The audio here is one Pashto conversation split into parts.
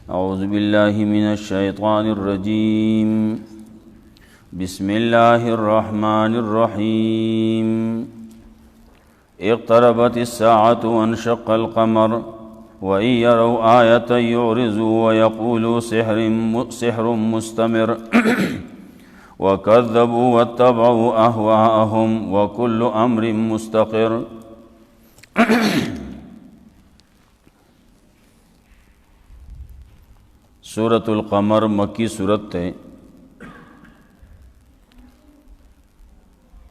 اعوذ باللہ من الشیطان الرجیم بسم اللہ الرحمن الرحیم اقتربت الساعة وانشق القمر وإن يروا آية يعرضوا ويقولوا سحر مستمر وكذبوا واتبعوا أهواءهم وكل أمر مستقر. سورة القمر مکی سورت ہے،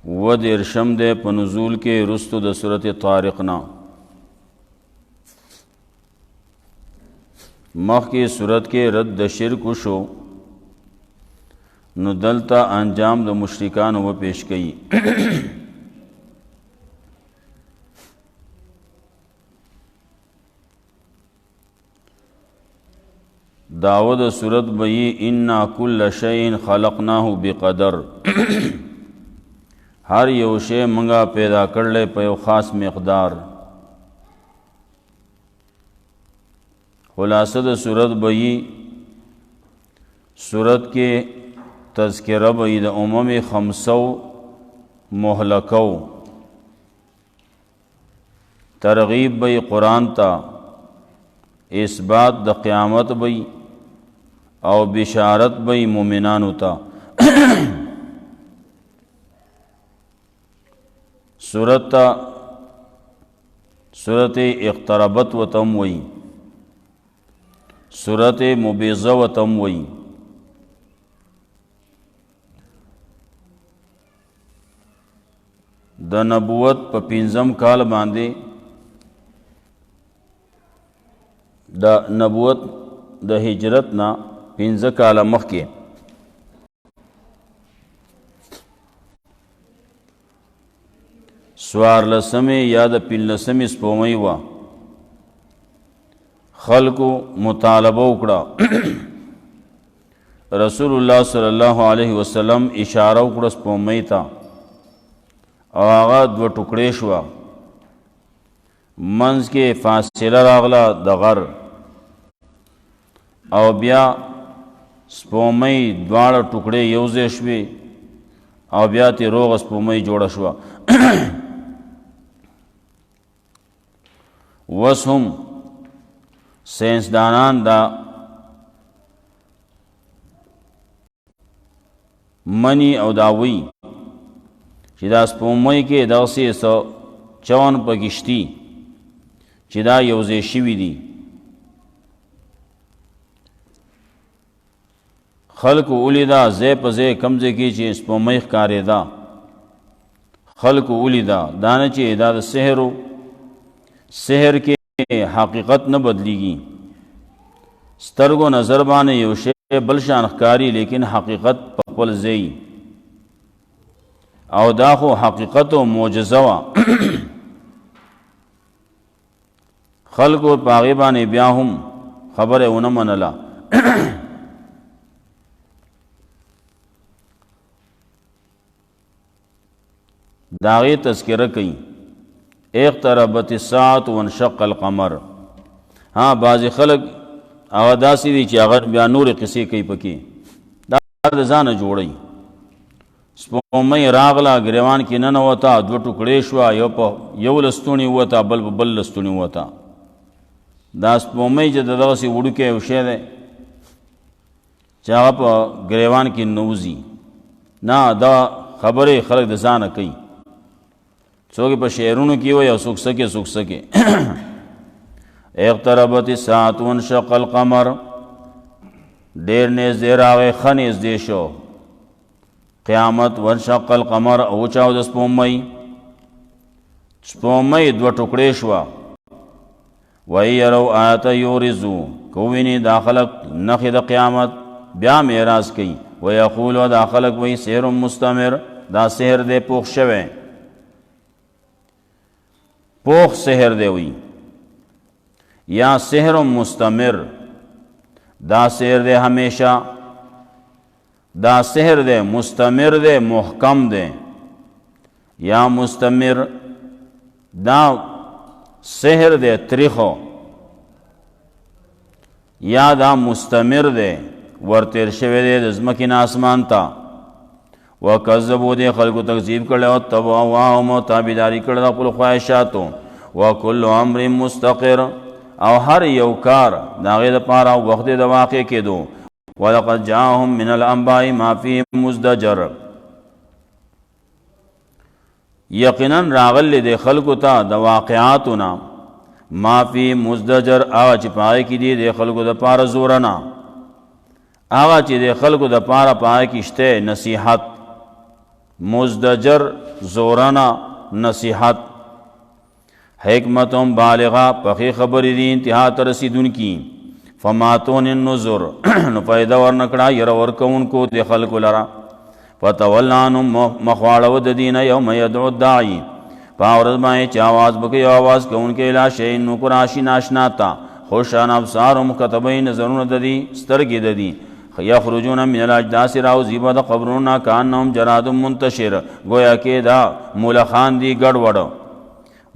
ودیرشم دے پنزول کے رستو د سورت طارقنا. مخ کی صورت کے رد شرک شو، نو دلتا انجام د مشرکان و پیش کئی. داود صورت بئی انا کل شیء خلقناه بقدر، ہر یو شے منگا پیدا کرلے پیو خاص مقدار. خلاصہ دا صورت بئی صورت کے تذکرہ بئی دا امم خمسو مہلکو، ترغیب بئی قرآن تا، اثبات دا قیامت بئی او بشارت بئی مومنانو تا. صورت اقتربت و تم وئی، صورت مبیضہ و تم وئی. دا نبوت پا پینزم کال باندے، دا نبوت دا ہجرت نا پینزہ کال مخ کے سوار لسمی یا دا پین لسمی سپومی وا خلقو مطالبہ اکڑا. رسول اللہ صلی اللہ علیہ وسلم اشارہ اکڑا سپومی تا، او آغا دو ٹکڑے شوا، منز کے فاصلہ راغلا دا غر، او بیا سپومی دوار ٹکڑے یوزے شوی، او بیا تی روغ سپومی جوڑا شوا. وسهم سائنسدانان دا منی او داوی چې دا سپومی کې دغسی 154 پکشتی چې دا یوزے شوی دی. خلق اولی دا زی پا زی کمزے کی چی سپومی خکاری دا، خلق اولی دا دانا چی دا سحرو، سحر کے حقیقت نہ بدلی گی. سترگو نظر بانے یو شے بلشان خکاری لیکن حقیقت پخپل زی، او داخو حقیقت و معجزوا. خلق و پاغیبانے بیاہم خبر اونمن اللہ. داغی تذکرہ کئی اقتربت الساعة وانشق القمر. ہاں بعضی خلق آواداسی دی چی اگر بیا نور قصے کئی پکی دا زان جوڑی. سپومی راغلا گریوان کی ننوتا، دو ٹکڑے شوا، یو لستونی ہوتا بل بل لستونی ہوتا. دا سپومی چی داغسی وڑکے وشے دے چاہا پا گریوان کی نوزی نا، دا خبر خلق دا زان کئی. سوکے پا شعرونو کی ہو یا سوک سکے. اقتربت الساعة وانشق القمر، دیر نیز دیر آغے خنیز دیشو قیامت. وانشق القمر اوچاو دا سپومی دو ٹکڑے شوا. وَإِن يَرَوْا آیَةً یُعْرِضُوا، کوینی دا خلق نخی دا قیامت بیا میراز کئی. وَيَقُولُوا دا خلق وی سحر مستمر، دا سحر دے پوخ شوے، پوخ سحر دے ہوئی. یا سحر مستمر، دا سحر دے ہمیشہ، دا سحر دے مستمر دے محکم دے. یا مستمر دا سحر دے تریخو یا دا مستمر دے ورتیر شوی دے د ځمکې نه اسمان ته وکذبوا دے خلکو تکذیب کړل او تبعوا تابعداري کړل د خپل خواهشاتو وکل امر مستقر او هر یو کار د هغې دپاره وخت د واقع کېدو ولقد جاءهم من الانباء ما فيه مزدجر یقینا راغلی د خلکو ته د واقعاتونه ما فی مزدجر هغه چې په هغې کې دي د خلکو دپاره زورنه هغه چې د خلکو دپاره په هغې کې شته نصیحت مزدجر زورنه نصیحت حکمتم بالغه پخې خبرې دي انتها ته رسیدونکي فماتون النذر نو فایده ورنکړه یره ورکوونکو د خلکو لره فتول عنهم مخواړه د دینه یوم یدعو الداعی په ورځ باندې چې آواز وکړي آواز کوونکی الی شیء نکر آشنا اشنا ته خوشان ابصارهم کتبی نظرونه د دې سترګې د دې یخرجون من الاجداث راوځي به د قبرونو کانهم جراد منتشر گویا کې دا مولخان دي ګډوډ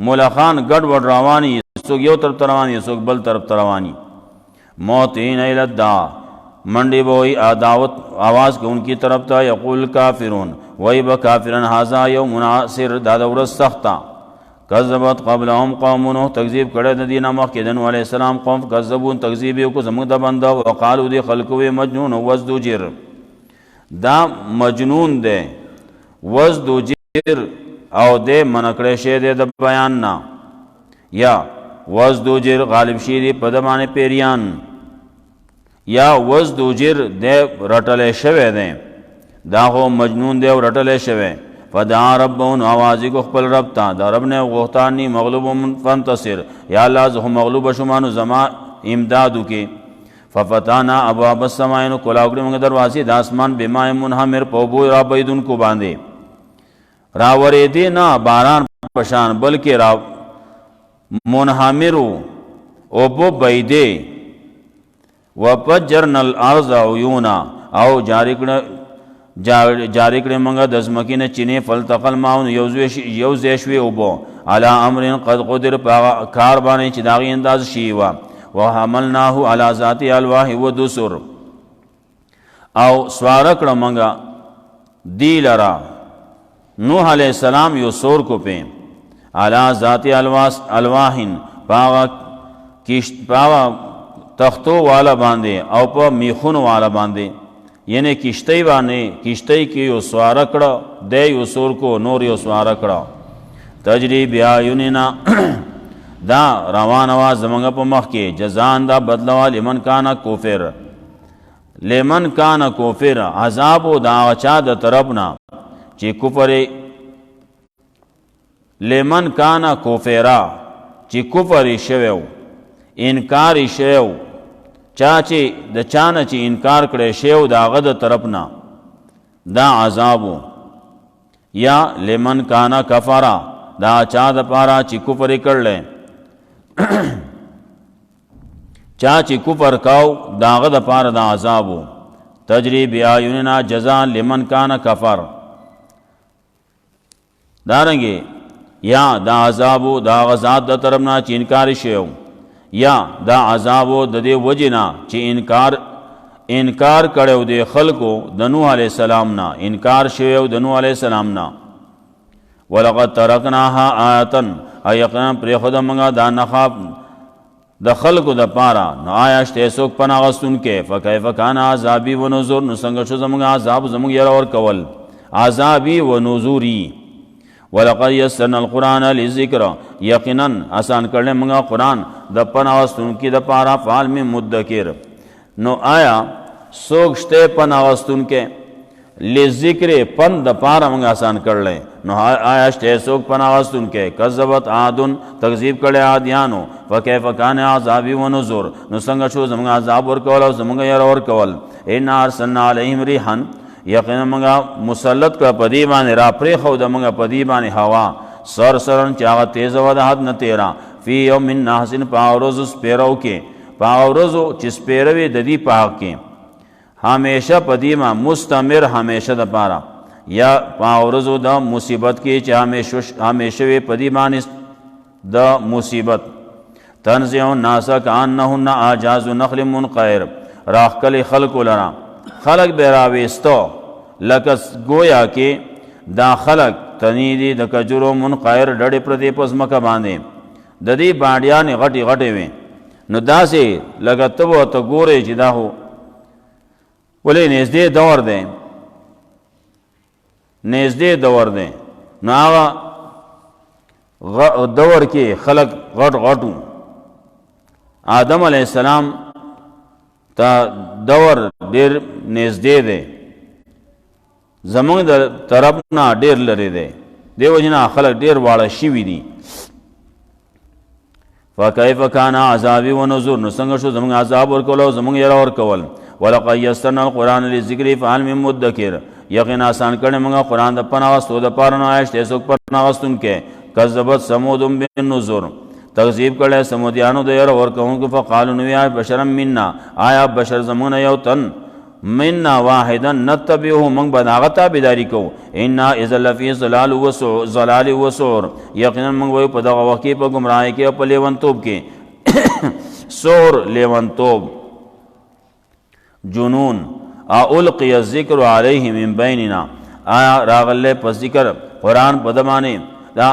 مولخان ګډوډ رواني څوک یو طرف ته رواني څوک بل طرف ته رواني موتین الی الدعا منډي به وایي دعوت آواز کوونکي طرف ته یقول کافرون وایي به کافرن هذا یوم عسر دا د ورځ سخته کذبت قبلهم قوم نوح تکذیب کړی د دې نه مخکې د نوح علیه السلام قوم کذبون تکذیب یې وکړو زموږ د بنده وقالو دې خلکو وې مجنون وزدجر دا مجنون دی وزدجر او دې منع کړی شی دی د بیان نه یا وزدجر غالب شي دی په د باندې پیریان یا وزدجر دی رټلی شوی دی دا خو مجنون دی او رټلی شوی فدعا ربون آوازی کو خپل رب تا دا رب نے غوختانی مغلوب فانتصر یا اللہ زخو مغلوب شمانو زما امدادو کی ففتانا ابواب السمائنو کلاوکڑی منگ درواسی دا اسمان بماء منحمر پوبو را بیدن کو باندے راوریدی نا باران پشان بلکہ را منحمرو اوبو بیدے وپجرن الارض عیونا او جاری کړی منګه د ځمکې نه چینې فلتقل ماون یو ځای شوې اوبو علی امر قد قدر په کار باندې چې د هغې انداز شوي وه وحملناه علی ذات الواح ودسر او سواره کړه منګه دی لره نوح علیه السلام یو سور کو پې علی ذات الواحن پاغه تختو والا باندې او په میخونو والا باندې یعنی کشتی باندې کشتی کې یو سواره کړه دی یو سور کو نور یو سواره کړه تجری بیاعیننا دا روانه وه زموږ په مخ کې جزان دا بدلوه لمن کان کوفر لمن کان کوفر عذابو دا هغه چا د طرف نه چې کفر لمن کان کوفرا چې کفر یې شوی و انکار یې شوی و چا چې د چانه چې انکار کړی شی د هغه د طرف نه دا عذابو یا لمن کانا کفرا دا چا د پاره چې کفر یې کړلی چا چې کفر کاو د هغه د پاره د عذابو تجری بیاعیننا جزاء لمن کانا کفر دارنګې یا دا عذابو د هغه ذات د طرف نه چې انکار یې شوی یا دا عذابو د دې وجنا چې انکار کړو د خلکو د نوح علیه السلام نه انکار شوی د نوح علیه السلام نه ولقد ترکناها آیتن ایقنا پرېښوده موږ دا نښه د خلکو د پاره نو آیا شته څوک پناه اخیستونکی فکیف کان عذابي و نذر نو څنګه شو زموږ عذاب زموږ یره ورکول عذابي و نذوري ولقد یسرنا القرآن للذکر یقینا آسان کړل موږ قرآن د پناه اخیستونکي د پاره فعال میں مدکر نو آیا څوک شته پناه اخیستونکی لذکر پن د پاره موږ آسان کړل نو آیا شته څوک پناه اخیستونکی کذبت عاد تکذیب کړي عادیانو فکیف کان عذابی و نذر نو څنګه شو زموږ عذاب ورکول او زموږ یره ورکول ان ارسلنا علیهم ریحا یقینا موږ مسلط کړه په دې باندې را پرېښود موږ په دې باندې هوا سرسرن چې هغه تیزه وه د حد نه تیره فی یوم نحس په هغه ورځو سپېرو کې په هغه ورځو چې سپېره وي د دې په حق کې همیشه په دې ما مستمر همیشه دپاره یا په هغه ورځو د مصیبت کې چې همیشه وي په دې باندې د مصیبت. تنزع الناس کانهن اعجاز نخل منقعر، راخکل خلق لرا، خلق بے راویستو لکه گویا کې دا خلق تنی دی د کجرو منقعر ډډې پردې پس مکه باندې د دې باډیانې غټې غټې وې. نو داسې لکه ته به ورته ګورې چې دا خو ولې نږدې دور دی، نږدې دور دی. نو هغه دور کې خلق غټ غټو. آدم علیہ السلام ته دور ډېر نږدې دی، زمونږ د طرف نه ډېر لرې دی، دیو جنا خلق ډېر واړه شوي دي. فکیف کان عذابی و نذر، نو څنګه شو زمونږ عذاب ورکول او زمونږ یره ورکول. ولقد یسرنا القرآن للذکر فهل من مدکر، یقینا آسان کړی موږ قرآن د پناه واستو د پاره نو آیش ته څوک پناه واستونکې. کذبت ثمود بالنذر، تکذیب کړی سمودیانو د یره ورکوونکو. فقالوا نو بشرا منا، آیا بشر زمونه یو تن، منا واحدا نتبعه، من بداغه تابعداري کو. انا اذا لفی ضلال و سعر، یقینا من وای په دغه وخت په گمراهی کې او په لیونتوب کې. سور لیونتوب، جنون. القی الذکر علیه من بیننا، آیا راغله په ذکر قرآن په دمانه دا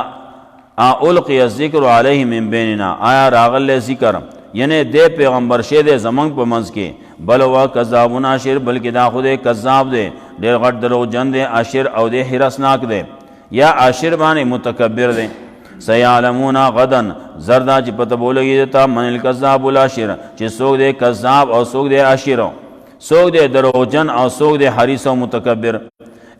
القی الذکر علیه من بیننا، آیا راغله ذکر یعنی دے پیغمبر شه دے زمنګ په منځ کې. بل وا کذابون عاشر، بلکې دا خو دې کذاب دے، ډېر غټ دروغجن دے. عاشر او دې حرسناک دے، یا عاشر باندې متکبر دے. سیعلمون غدا، زردا چې پته بولږي ته من الکذاب العاشر، چې څوک دې کذاب او څوک دې عاشر، څوک دې دروغجن او څوک دې حریص او متکبر.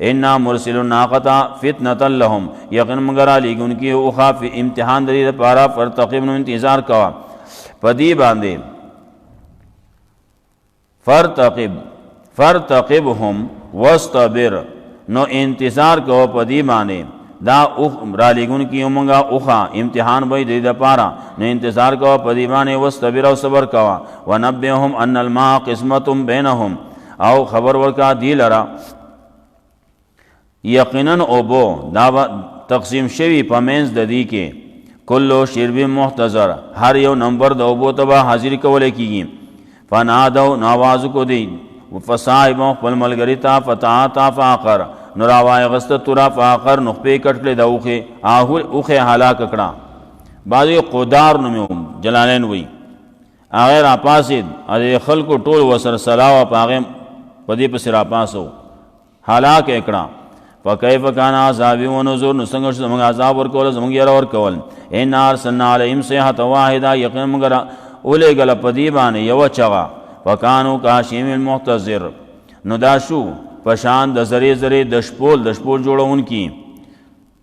انا مرسل الناقه فتنه لهم، یقینا مگر علی ان کی او خاف امتحان دې لپاره. فرتقب، نو انتظار کوا پدی باندې. فرتقبهم واستبر، نو انتظار کو پدی باندې. دا اوخ را لګون کی اومنګا اوخا امتحان به دې د پاره، نو انتظار کو پدی باندې. واستبر، او صبر کوا. ونبئهم ان الماء قسمه بینهم، او خبر ورکا دی لرا یقینا او بو دا تقسیم شوی پمنز د دی کې. کلو شرب محتضر، هر یو نمبر د اوبو تبا حاضر کولې کیږي. فنادو، نواز کو دی. فصائب خپل ملګری تا فتاتا فاقر، نو راوای غست ترا فاقر، نو په کټلې د اوخه هلاک کړه. بعضی قدار نو جلالین وی هغه را پاسید ا خلکو ټول وسر سلاو پاغه پدی په سرا پاسو هلاک کړه. فکیف کان عذاب و نذر، نو څنګه چې موږ عذاب ورکول زموږ یې ورکول. ان ارسلنا علیهم صیحه واحده، یقینا موږ اولې گل پدی باندې یو چغا. وکانو کاشیم المحتضر، نو دا شو پشان د زری زری د شپول جوړون کی.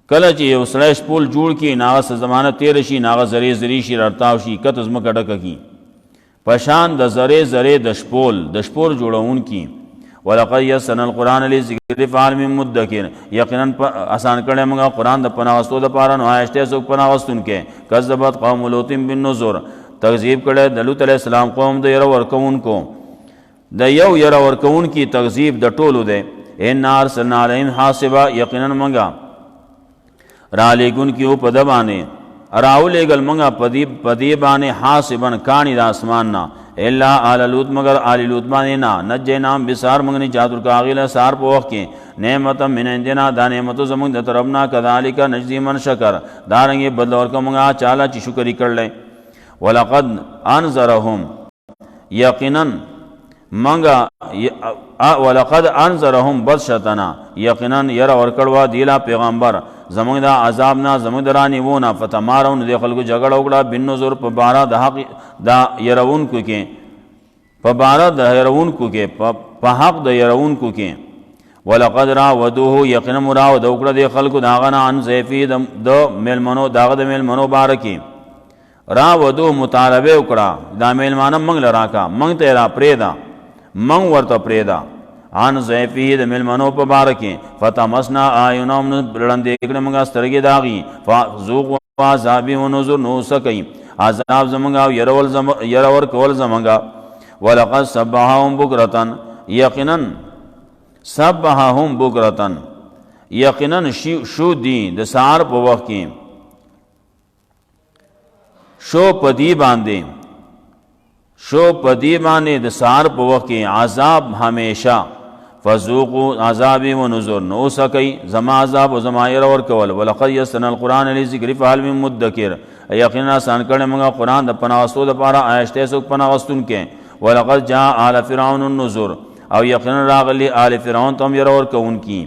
کله چې یو سړی شپول جوړ کی، ناغه زمانه تیر شي، ناغه زری زری شي راتاو شي، کته زما کډک کی. پشان د زری زری د شپول جوړون کی. ولقد یسرنا القرآن للذکر فهل من مدکر، یقینا آسان کړی موږ قرآن د پناه واستو د پاره، نو آیشته څوک پناه واستونکې. کذبت قوم لوط بالنذر، تکذیب کړی د لوط علیہ السلام قوم د یره ورکوونکو. د یو یره ورکوون کی تکذیب د ټولو ده. ان ارسلنا علیهم حاصبا، یقینا موږ را لګون کیو په د باندې، راو لګل موږ پدی باندې حاصبن کانی د اسمان نه. الا آل لوط، مگر آل لوط باندې نه. نجینام بسار، موږ نه جادو کاغیله سار په وخت کې. نعمت من عندنا، دا نعمت زموږ د طرفنا. کذالک نجزی من شکر، دارنګ بدل ورکو موږ چاله چې شکر کړل. ولقد انذرهم، یقینا منگا ولقد انذرهم بطشتنا، یقینا ير ورکړوا دیلا پیغمبر زمونږ دا عذاب نه، زمونږ درانی وونه. فتمارون د خلکو جګړه وکړه بالنذر په بارا د حق دا يرون کو کې، په بارا د يرون کو کې، په حق د يرون کو کې. ولقد راودوه، یقینا مراود وکړه د خلکو داغه نه ان زیفی د ملمنو، داغه د ملمنو بارکی. راودوه مطالبه وکړه دا ملمانه منګ لراکا، منګ ته را پریدا، منګ ورته پریدا. ان زیفی د ملمنو په بارکی. فتمسنا اعینهم، بلند کړه موږ سترګې داغي. فذوق عذاب و نذر، نو سکای عذاب زمونږه او يرور کول زمونږه. ولقد سبحهم بکرتن، یقینا سبحهم بکرتن، یقینا شو دی د سحر په وخت کې شو پدی باندې د سهار په وخت کې عذاب همیشه فذوقوا عذابي ونذر نو سکی زما عذاب او زما ير ور کول ولقد يسرنا القران للذكر فهل من مدكر یقینا آسان کړه موږ قران د پناهستو د پاره آیشته سو پناهستون کې ولقد جاء آل فرعون النذر او یقینا راغلی آل فرعون تم ير ور کون کی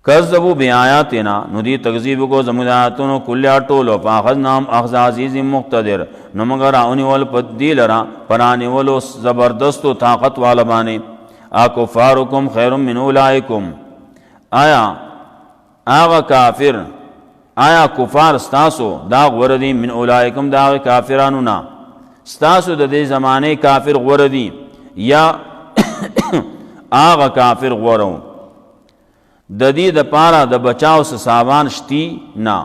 کذبوا بیااتنا نو دی تکذیب کو زموداتونو کله ټولو فاخذنام اخذ عزیز مقتدر نو موږ راونی ول پدی لرا پرانی ولو زبردست طاقت والا باندې اکفارکم خیر من اولئکم آیا آغا کافر آیا کفار ستاسو دا غوردی من اولئکم دا کافرانو نا ستاسو د دې زمانه کافر غوردی یا آغا کافر غورو د دې د پاره د بچاو سسابان شتی نا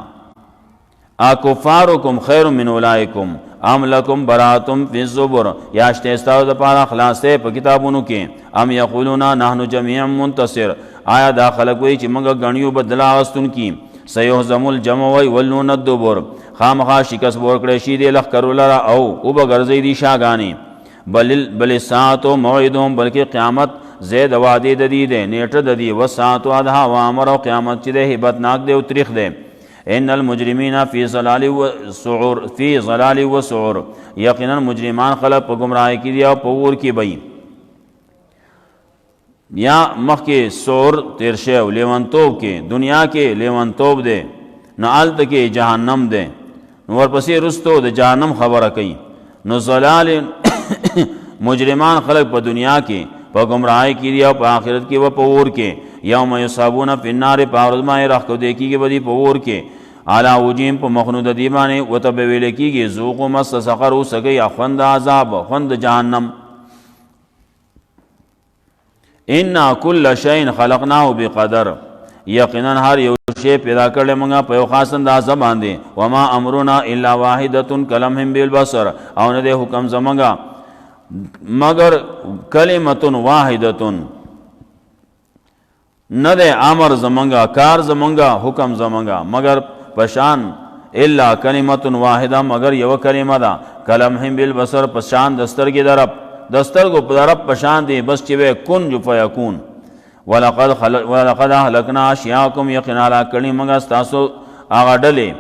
اکفارکم خیر من اولئکم ام لکم براتم فی الزبر یا اشتستاو د پاره خلاصه په کتابونو کې ام یقولون نحن جميعا منتصر آیا دا خلک وی چې موږ غنیو بدلا واستون کی سيهزم الجمع ويولون الدبر خامخا شکست ورکړی شي د لخر لرا او وبغرزي دي شاګانی بل ساعتو موعدهم بلکې قیامت زید وعده د دې ده نیټه د دې وساعتو اذها و امر او قیامت چې ده هبتناک ده او تاریخ ده ان المجرمین فی ضلال و سعور یقینا مجرمان خلق په گمراهی کې دي او په ور کې بې یا مخکې سعور تیر شو لیونتوب کې دنیا کې لیونتوب ده نو آلته کې جهنم ده نو ورپسې رستو د جهنم خبره کوي نو ضلال مجرمان خلق په دنیا کې په گمراهی کې دي او په آخرت کې و په ور کې یوم یصابون فی النار پاورما رخ کو دیکي کې بدی په ور کې علا وجیم په مخنود دی باندې وتبویل کېږي ذوق مس سقر وسګي خوند عذاب خوند جهنم ان کل شیء خلقناه بقدر یقینا هر یو شی پیدا کړل موږ په یو خاص انداز باندې وما امرنا الا واحده کلمهم بالبصر او نه د حکم زمونږه مگر کلمه واحده نه د امر زمونږه کار زمونږه حکم زمونږه مگر پشان الا کلمه واحده مگر یو کلمه ده کلمهم بالبصر پشان دستر کې درب دستر کو درب پشان دی بس چې کن جو فیکون ولقد اهلكنا اشیاءکم یقینا لا کړي موږ تاسو هغه ډلې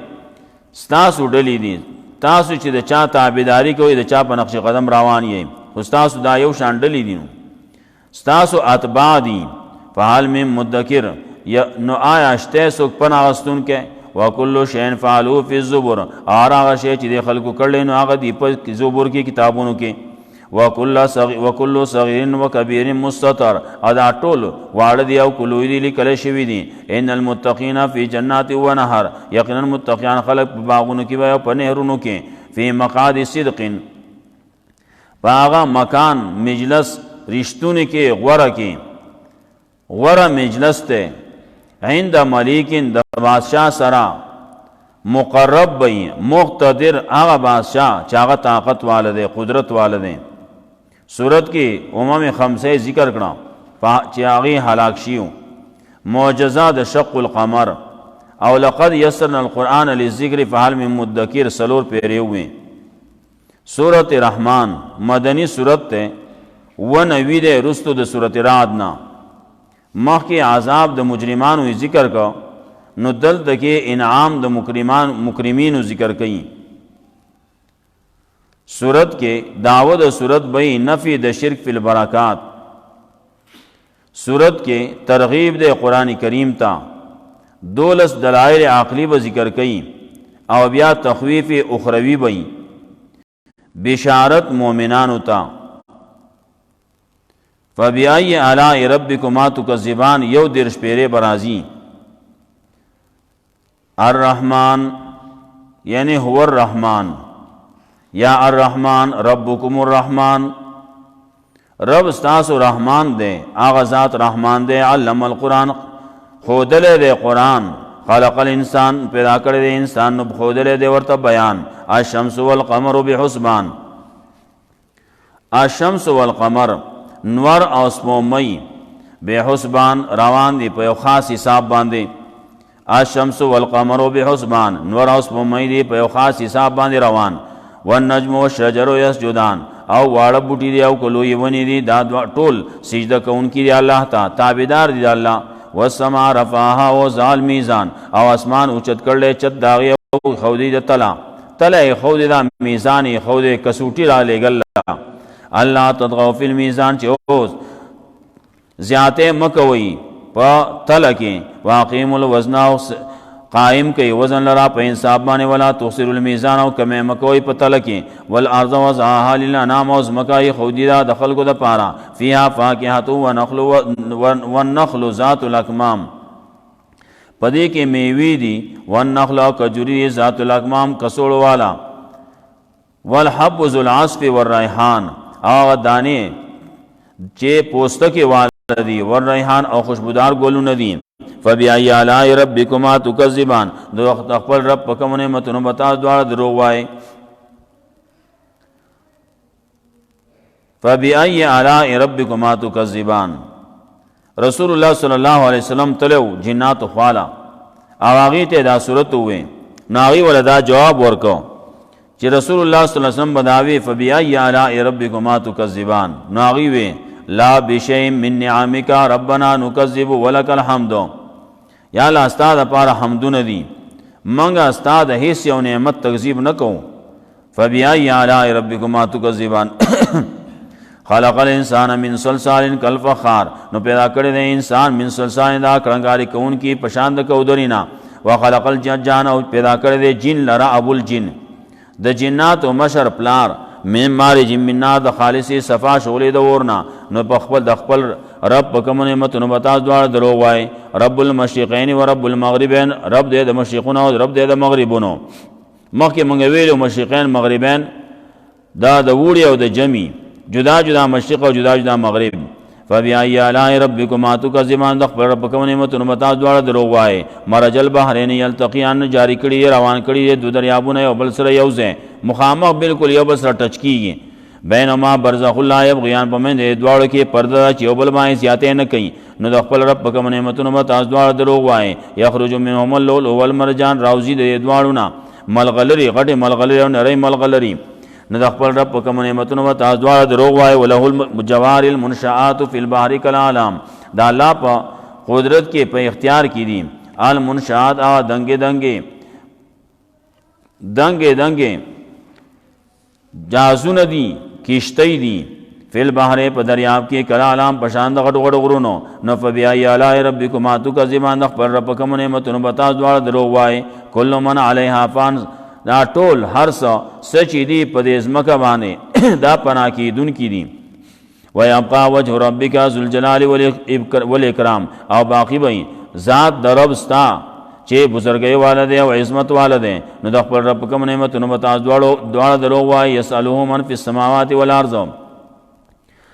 تاسو ډلې دي تاسو چې د چا تابعداري کوئ د چا په نقش قدم روان یې تاسو دا یو شان ډلې دي تاسو اتباع دي فحال من مدکر نو آیا شته سوک پناه واستون کې وکل شین فعلوا فی الزبر اور هغه شی چې د خلکو کړل نو هغه دی په زبور کې کتابونو کې وکل صغیر وکبیر مستتر ادا ټول واړه دی او کلوې دی لیکل شوی دي ان المتقین فی جنات و نهر یقینا متقیان خلق په باغونو کې او په نهرونو کې فی مقعد صدق باغه مکان مجلس رښتونه کې غوره مجلس ته عند ملیکن د بادشاہ سرا مقرب بئی مقتدر هغه بادشاہ چې هغه طاقت والده قدرت والده صورت کې خمسه ذکر کړه چې هغه هلاک شیو معجزات شق القمر او لقد یسرنا القرآن للذکر فهل من مدکر سلور پیری ہوئے سورت رحمان مدنی سورت ته ونوی ده رستو د سورت رعد نا مخ کې عذاب د مجرمانو ذکر کا نو دلته کې انعام د مکرمینو ذکر کړي سورت کې دعوت سورت بې نفی د شرک فی البرکات سورت کې ترغیب د قران کریم ته 12 دلائل عقلی و ذکر کړي او بیا تخویف اخروی بې بشارت مومنانو ته فبأي آلاء ربكما تكذبان یو درش پیره برازی الرحمن یعنی هو الرحمن یا الرحمن ربکم الرحمن رب استاسو رحمان دے آغا ذات رحمان دے علم القرآن خودلے دے قرآن خلق الانسان پیدا کرے دے انسان نب خودلے دے ورطا بیان الشمس والقمر بحسبان الشمس والقمر نور او سپومی بے حسبان روان دی په خاص حساب باندې الشمس والقمر بحسبان، نور او سپوږمۍ دی په یو خاص حساب باندې روان. والنجم والشجر یسجدان، او واړه بوټي دی او کلوی ونی دی دا ټول سجده کوونکي دی الله ته، تابعدار دی الله. والسماء رفعها ووضع المیزان، او اسمان اوچت کړل چت داغي او خودی د تله خودی دا میزان خودی کسوټی را لګل. الله تطغوا فی المیزان، چې اوس زیاته مکوي په تله کې. واقیم الوزن، قائم کوي وزن لرا په انصاف باندې. ولا تخسروا الميزان، او کمه مکوي په تله کې. والارض وضعها للانام، او زمکای خودی دا د خلکو د پاره. فيها فاکهه والنخل ذات الاکمام، پدې کې میوې دي. والنخل او کجوري ذات الاکمام، کسوړ والا. والحب ذو العصف والریحان، او دانه چې پوستکي والا دي. والریحان، او خوشبودار ګلونه دي. فبأي آلاء ربكما تكذبان، دو وخت خپل رب په کوم نعمتونو بتا دواړه دروغ وای. فبأي آلاء ربكما تكذبان. رسول الله صلی الله علیه وسلم تلو جنات خوالا، او هغه ته دا صورت وې. ناغي ولدا جواب ورکو چې رسول الله صلی الله علیه وسلم بداوی فبأي آلاء ربكما تكذبان. ناغي وې لا بشيء من نعمك ربنا نكذب ولك الحمد. یا الله استاد پاره حمدونه دي، منګه استاد هیڅ یو نعمت تکذیب نکو. فبأي آلاء ربكما تكذبان. خلق الانسان من صلصال كالفخار، نو پیدا کړی دی انسان من صلصال دا کړنګاری کون کی پشاند کو درینا. وخلق الجان، او پیدا کړی دی جن لرا ابو الجن، د جنات او مشر پلار. من مارج من نار، د خالصی صفا شغلې د ورنا. نو په خپل د خپل رب په کوم نعمتونو بتاس دواړه درو وای. رب المشرقین و رب المغربین، رب دې د مشرقونو او رب دې د مغربونو. مخکې مونږ ویلو مشرقین مغربین دا د وړي او د جمی، جدا جدا مشرق او جدا جدا مغرب. فبأي آلاء ربكما تكذبان، د خپل رب په کوم نعمتونو بتاس دواړه درو وای. مرج البحرین یلتقیان، جاری کړي روان کړي دو دریابونه یو بل سره یو ځای مخامخ بالکل یو بل سره ټچ کیږي. بینما برزخ لا یبغیان، په من دواړو کې پرده چې یو بل باندې زیاته نه کوي. نو د خپل رب په کوم نعمتونو بتاس دواړه درو وای. یخرج منهم اللؤلؤ والمرجان، راوزی د دواړو نه ملغلری، غټه ملغلری او نری ملغلری. نو د خپل رب په کوم نعمتونو بتاس دواړه درو وای. وله الجوار المنشآت فی البحر کالعلام، دا الله په قدرت کې په اختیار کې دي. المنشآت، دنګې دنګې جازونه دي، کشتی دي. فی البحر، په دریاب کې، کالعلام، پشان د غټو غټو غرونو. نو فبأي آلاء ربكما تكذبان، د خپل رب په کوم نعمتونو بتاس دواړه درو وای. کل من علیها فان، دا ټول هر څه سچ دي په دې ځمکه باندې دا پناه کیدونکي دي. ويبقى وجه ربك ذو الجلال والاکرام، او باقی وي ذات د رب ستا چې بزرګي والده او عظمت والده. نو د خپل رب کوم نعمتونو بتاس دواړه درو وای. يسأله من في السماوات والارض،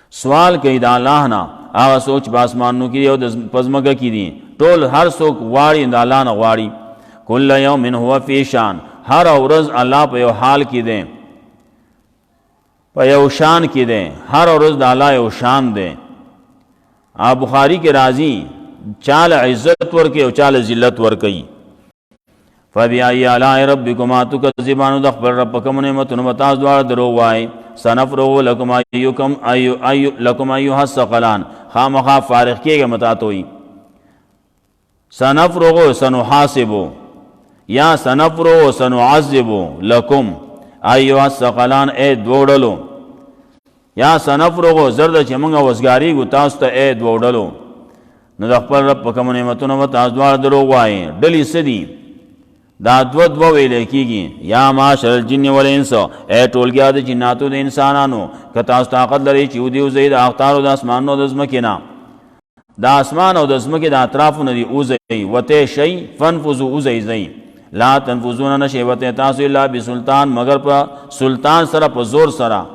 سوال کوي د الله نه هغه سوچ باسمانو کې او د پزماګه کې دي. ټول هر څوک واړي د الله نه غواړي. کل یوم هو فی شان، هر ورځ الله په یو حال کې دی، په یو شان کې دی. هر ورځ د الله یو شان دی. بخاری کې راځي چال عزت ورکي او چال ذلت ورکي. فبأي آلاء ربكما تكذبان، د خپل رب کوم نعمتونو بتاس دواړه درو وای. سنفرغ لكم لكم ايها الثقلان، خامخا فارغ کېږه متاتوي. سنفرغ سنحاسب، یا سنفرغ سنعذب لكم ايها الثقلان، اے دوړلو. یا سنفرغ زرد چې موږ وزګاری ګو تاسو ته اے دوړلو. نو د خپل رب په کوم نعمتونو بتاس دواړه درو وای. ډلې سدي دا دو ویل کیږي. یا معاشر الجن والانس، اے ټولګیا د جناتو د انسانانو، که تاسو طاقت لرئ چې ودی وزید اختارو د اسمانونو د ځمکې نه، د اسمان او د ځمکې د اطرافونه دی اوزئ وته شی فنفذوا اوزئ. لا تنفذون، نشئ وته تاسو الا بسلطان، مگر په سلطان سره، په زور سره.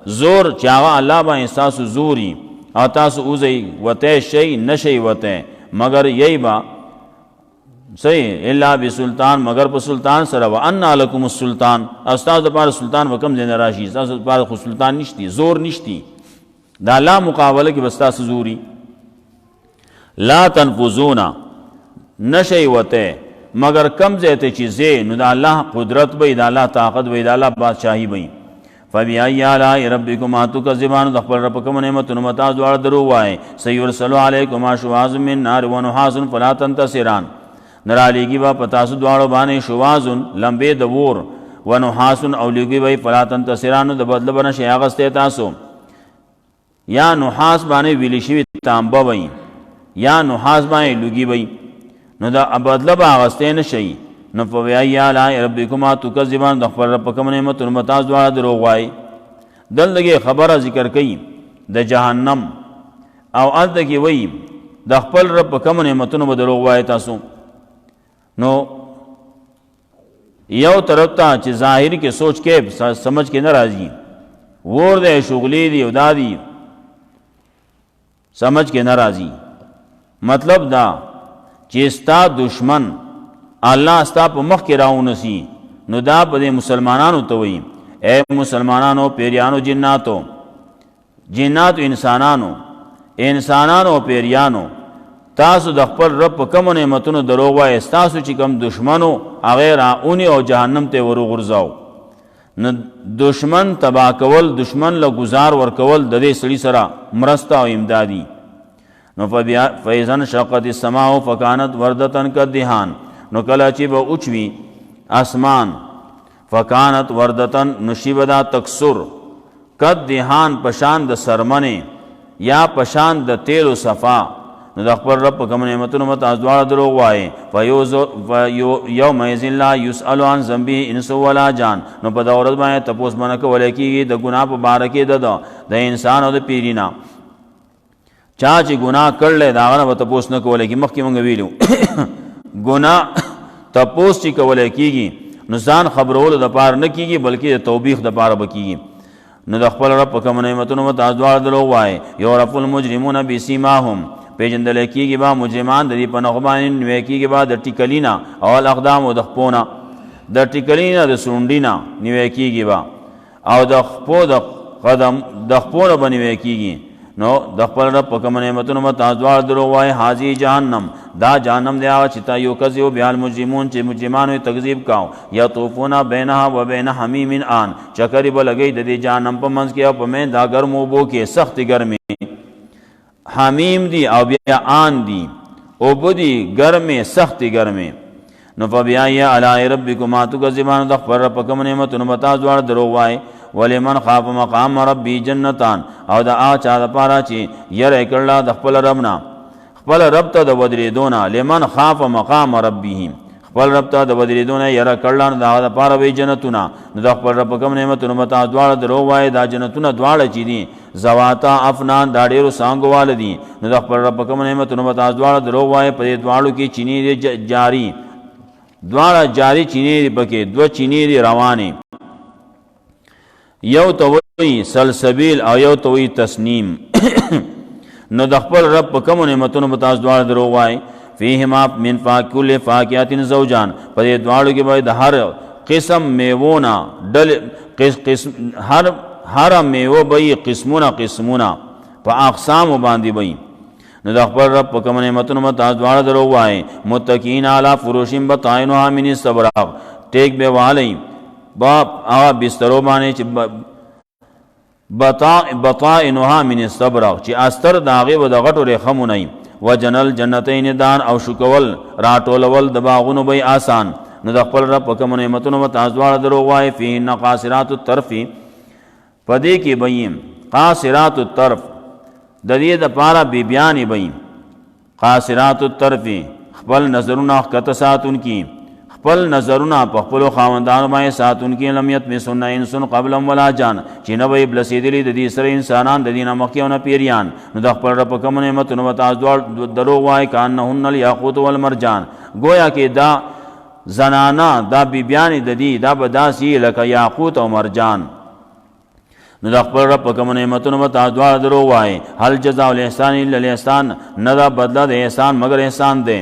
زور چې هغه الله باندې تاسو زوري، او تاسو اوزئ وته شی نشئ وته مگر یی با صحیح الا بسلطان، مگر په سلطان سره. وان لکم السلطان، استاد پر سلطان وکم زنه راشي، استاد پر خو سلطان نشتی، زور نشتی. دا لا مقابله کې بس تاسو زوري. لا تنفذون، نشئ وته مگر کم زیتے چیزے نو دا اللہ قدرت بی دا اللہ طاقت بی دا اللہ بادشاہی بی فبیئی آلائی ربکما تکذبان دخپل رب کم نعمتن متاز دوار درو وائے سیرسلو علیکما شواز من نار ونحاس فلا تنتصران نرالیگی با پتاسو دوارو بانے شواز لمبے دور ونحاس اولیگی بی فلا تنتصران دا بدل بنا شیاغستے تاسو یا نحاس بانے ویلیشوی تانبا بی یا نحاس بانے لگی بی نو دا بدل با آغستے نشئی نو فبیئی آلائی ربکما تکذبان دخپل رب کم نعمتن متاز دوار درو وائے دل دگے خبر ذکر کئی دا جہنم او ال دگی وی دخپل رب کم نعمتن بدرو وائے تاسو نو یو طرف تا چی ظاہر کے سوچ کے سمجھ کے نرازی وور دے شغلی دی ادا دی سمجھ کے نرازی مطلب دا چی استا دشمن اللہ استا پا مخ کے راؤ نسی نو دا پا دے مسلمانانو توئی اے مسلمانانو پیریانو جناتو انسانانو انسانانو پیریانو تاسو دخپل رب پا کم نعمتونو دروغ وائے استاسو چی کم دشمنو اغیر آئونی او جہنم تے ورو غرزاو نو دشمن تباہ کول دشمن لگزار ورکول ددے سڑی سرا مرستا و امدادی نو فیضن شقت السماو فکانت وردتن کدہان نو کلا چی با اچوی اسمان فکانت وردتن نشیبدا تکسر کد دہان پشاند سرمنے یا پشاند تیل و صفا نو دخپر رب کم نعمتنو متاز دوار دروغ وائے یوم ایزن لا یسألو عن زنبی انسو ولا جان نو پا دورت بائے تپوس منک ولیکی گی دا گناہ پا بارکی دا انسان و دا پیرینا چاچی گناہ کر لے دا آغانا پا تپوس نکو ولیکی مخی منگا ویلو گناہ تپوس چی کولے کیگی نو ځان خبرولو د پار نه کیگی بلکې د توبیخ د پار بکیگی نو د خپل رب کوم نعمتونو متاز دوار دلو وای یعرف المجرمون بسیماهم پیجندل کیگی با مجرمان د دې په نغبان نو کیگی با د ټیکلینا او الاقدام د خپونا د ټیکلینا د سونډینا نو کیگی با او د خپو د قدم د خپونه بنوي کیگی نو د خپل رب په کوم نعمتونو متاز دوار درو وای حاضی جهنم دا جهنم دی هغه چې تا یو کذیو بیال مجرمون چې مجرمانو تکذیب کاو یا طوفونا بینها و بین حمیم آن چکری به لګی د دې جهنم په منځ کې او په مین دا ګرمو بو کې سخت ګرمي حمیم دی او بیا آن دی او بدی ګرمه سخت ګرمه نو فبیای علی ربکما تکذبان د خپل رب په کوم نعمتونو متاز دوار درو وای ولمن خاف مقام ربی جنتان او دا آچا دا پارا چی یر اکرلا دا خپل ربنا خپل رب تا دا ودری دونا لمن خاف مقام ربیهم خپل رب تا دا ودری دونا یر اکرلا دا پارا بی جنتونا دا خپل رب کم نعمتونو متا دوار دا رو وای دا جنتونا دوار چی دی زواتا افنان دا دیرو سانگو والدی دا خپل رب کم نعمتونو متا دوار دا رو وای پا دوارو کی چینی دی جاری دوارا جاری چینی دی بکی دو چینی دی روانی یو توی سلسبیل او یو توی تسنیم نو د خپل رب په کوم نعمتونو متاز دوار درو وای فیهما من فاکل فاکهات زوجان په دې دوالو کې به د هر قسم میوونا ډل قسم هر میوه به قسمونه په اقسام باندې به نو د خپل رب په کوم نعمتونو متاز دوار درو وای متکین علی فروشین بطائنها من الصبراغ ټیک به والی با آغا بسترو بانے چی بطائنها من الصبرغ چی استر داغی و دا غٹو ریخمو نئی و جنل جنتین دان او شکول راتولول دباغونو بی آسان نو دا خپل رب پکم نعمتونو و تازوار درو غوائی فیهن قاصرات الطرفی پدے کی بیم قاصرات الطرف دا دی دا پارا بی بیانی بیم قاصرات الطرفی خپل نظرون اخکت ساتون کی خپل نظرونه په خپل خاوندانو باندې ساتون کې لمیت می سنن انسان قبل ولا جان چې نه وي بلسیدلی د دې سره انسانان د دینه مخکېونه پیریان نو د خپل رب کوم نعمتونو متاز درو وای کانهن الیاقوت والمرجان گویا کې دا زنانا دا بیبیان د دې دا بداسي لکه یاقوت او مرجان نو د خپل رب کوم نعمتونو متاز درو وای هل جزاء الاحسان الا الاحسان نه دا بدله د احسان مگر احسان دی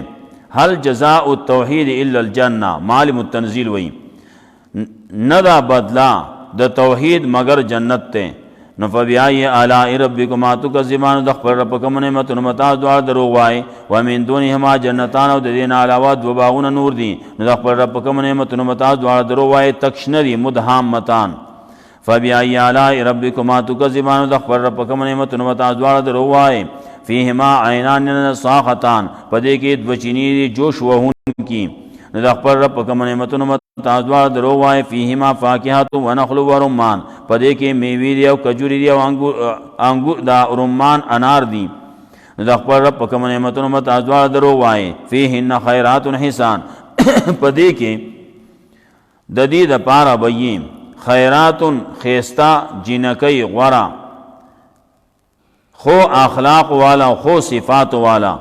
هل جزاء التوحید الا الجنہ معلم التنزیل وئی ندا بدلا د توحید مگر جنت تے نو فبیائی آلاء ربکما تکذبان د خپل رب کوم نعمتونو متا دوار دروغ وای و من دونهما جنتان او د دین علاوه دو باغونه نور دي نو د خپل رب کوم نعمتونو متا دوار دروغ وای تکشنری مدهامتان فبیائی آلاء ربکما تکذبان د خپل رب کوم نعمتونو متا دوار دروغ وای فیهما عینان صاختان پدې کې دو چینی دي جوش وهون کی نو د خپل رب کوم نعمتونو متا دوار دروغ وای فیهما فاکهات و نخل و رمان پدې کې میوې دي او کجوري دي او انګور دا رمان انار دي نو د خپل رب کوم نعمتونو متا دوار دروغ وای فیهن خیرات حسان پدې کې د دې د پاره بیم خیرات خیستا جنکی غورا خو اخلاق والا خو صفات والا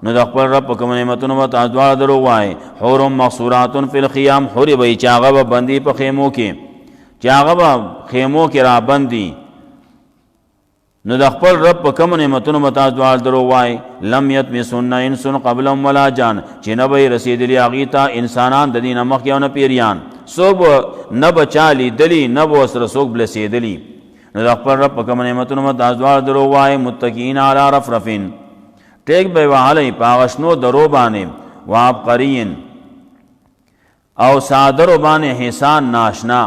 نو د خپل رب کوم نعمتونو متا دوار دروغ وای حور مقصورات فی الخیام حور به چاغه بندي په خیمو کې چاغه خیمو کې را بندي نو د خپل رب کوم نعمتونو متا دوار دروغ وای لم یتمسن انس قبلهم ولا جان چې نه به رسیدلی اغیتا انسانان د دینه مخ یو نه پیریان صوب نه بچالی دلی نه بو سره سوق بلسیدلی نو د خپل رب کوم نعمتونو متا دوار دروغ وای متکئین علی رفرفین ټیک به وهالی پاغشنو درو باندې وابقرین او صادر باندې حسان ناشنا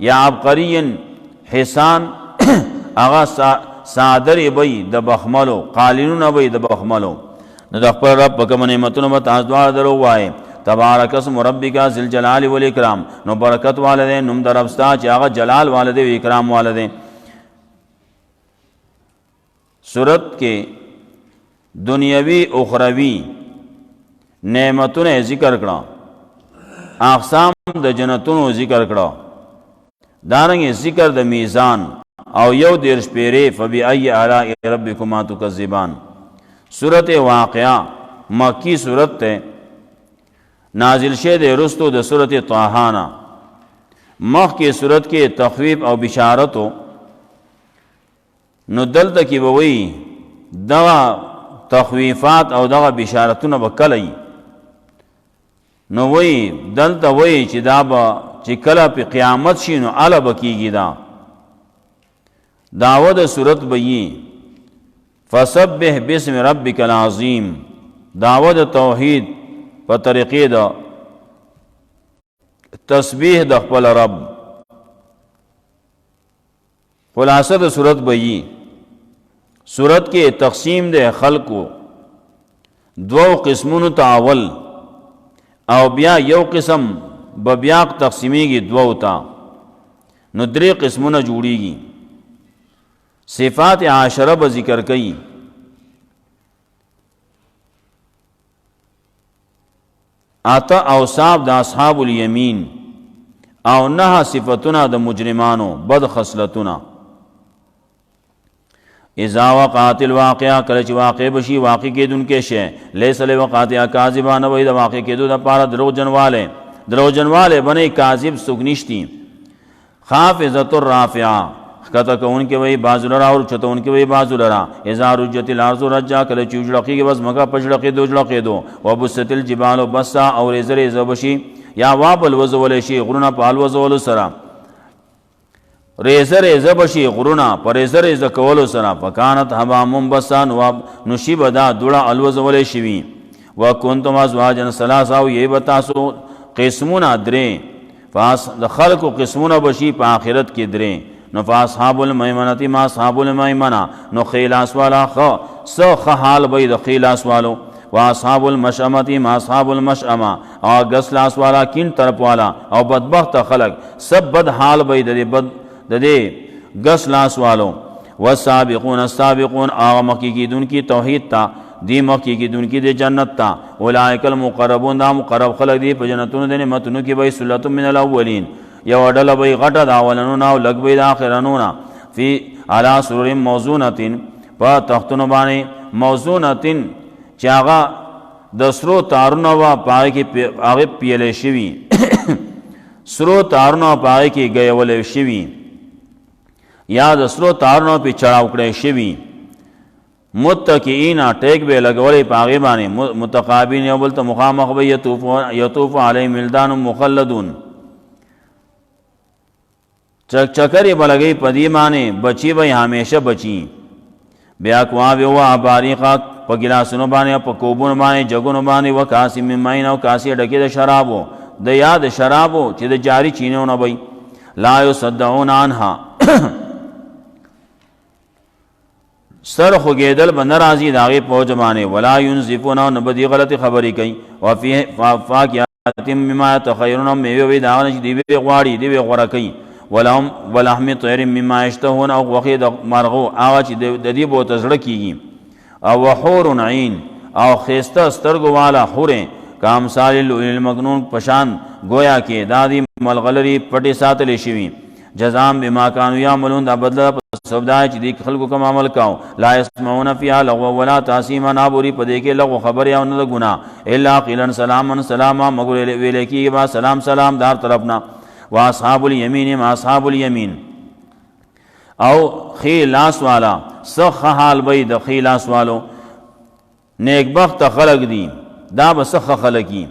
یا عبقرین حسان اغا صادر بی د بخملو قالینون بی د بخملو نو د خپل رب کوم نعمتونو متا دوار دروغ وای تبارک اسم ربک ذل جلال والاکرام نو برکت والده نوم در ربستا چې هغه جلال والده و اکرام والده صورت کې دنیوی اخروی نعمتونه ذکر کړه اقسام د جنتونو ذکر کړه دارنګ ذکر د میزان او یو دیرش پیره فبأي آلاء ربکما تکذبان سورت واقعہ مکی سورت ته نازل شه د رستو د سورت طه مخ کې سورت کې تخویف او بشارتو نو دلته کې ووی دغه تخویفات او دغه بشارتونه وکړي نو وی دلته وی چې دا به چې کله په قیامت شي نو اعلی بکیږي دا داود صورت بئی فسبح باسم ربک العظیم داود توحید په طریقې دا تسبیح د خپل رب خلاصه د صورت بئی صورت کې تقسیم د خلقو دو قسمونو تعاول او بیا یو قسم بیا تقسیمیږي دو تا نو درې قسمونه جوړیږي صفات عاشره به ذکر کئی آتا اوصاف د اصحاب الیمین او نه صفتونه د مجرمانو بد خصلتونه اذا وقعت الواقعہ کله چې واقع بشي واقع کېدونکې شی لیس لوقعتها کاذبان وې د واقع کېدو د پاره دروغجنواله بنې کاذب څوک نشتی خافضۃ الرافعه کته کون کې وای بازو لرا او چتون کې وای بازو لرا اذا رجت الارض رجا کله چوجړقي کې بس مګه پجړقي دوجړقي دو وبست الجبال بسا او رزر زبشي یا وابل وزول شي غرونه په الوزول سره ریزر زبشي غرونه پر ریزر ز کولو سره فکانت هوا منبسان و نشیب دا دوړه الوزول شي وکنتم ازواجا ثلاثه او یې بتاسو قسمونه درې پاس د خلقو قسمونه بشي په آخرت کې درې نو فاصحاب المیمنه ما اصحاب المیمنه نو خیلاس والا خ حال بید خیلاس والو واصحاب المشأمه ما اصحاب المشأمه او غسلاس والا کین طرف والا او بدبخت خلق سب بد حال بید د دې غسلاس والو والسابقون السابقون او مکی کی دن کی توحید تا دی مکی کی دن کی د جنت تا اولئک المقربون دا مقرب خلق دی په جنتونو د نعمتونو کې به سلۃ من الاولین یو ډله به غټه دا اولنونه او لګ به د اخرنونه فی علی سرور موزونتین په تختونو باندې موزونتین چې هغه د سرو تارونه وا پای کې هغه پیلې شوی سرو تارونه پای کې غیول شوی یا د سرو تارونه په چړاو کړی شوی متکئین ټیک به لګولې پاغه باندې متقابین یو بل ته مخامخ به یطوف علی ملدان مخلدون چکری بلگئی پدی مانے بچی بھئی ہمیشہ بچی بیا کواب و اباریقا پا گلاسونو بانے پا کوبونو بانے جگونو بانے و کاسی من مائن و کاسی ڈکی دا شرابو دا یاد شرابو چی دا جاری چینیو نبی لا یصدعون عنها سر خوگیدل بنرازی داغی پوج بانے ولا ینزفون و نبدی غلط خبری کئی وفی فاکیات مما تخیرون میوی داغنا چی دیوی غواری دیوی غورکی ولحم طیر مما یشتهون او وخید مرغو آغا چی دی بو تزڑکی گی او حور عین او خیستا سترگو والا حوریں کامثال اللؤلؤ المکنون پشان گویا کے دادی ملغلری پٹی ساتلی شوی جزام بما کانو یعملون دا بدلا سبدای چی دی خلقو کم عمل کاؤ لا یسمعون فیها لغو ولا تاسیما نابوری پدے کے لغو خبر یا انہا گناہ الا قیلن سلاما سلاما مگر ویلے کی با سلام سلام دار طرفنا واصحاب الیمین ما اصحاب الیمین او خیلاس والا سخ حال بی دا خیلاس والو نیک بخت خلق دی دا بسخ خلقی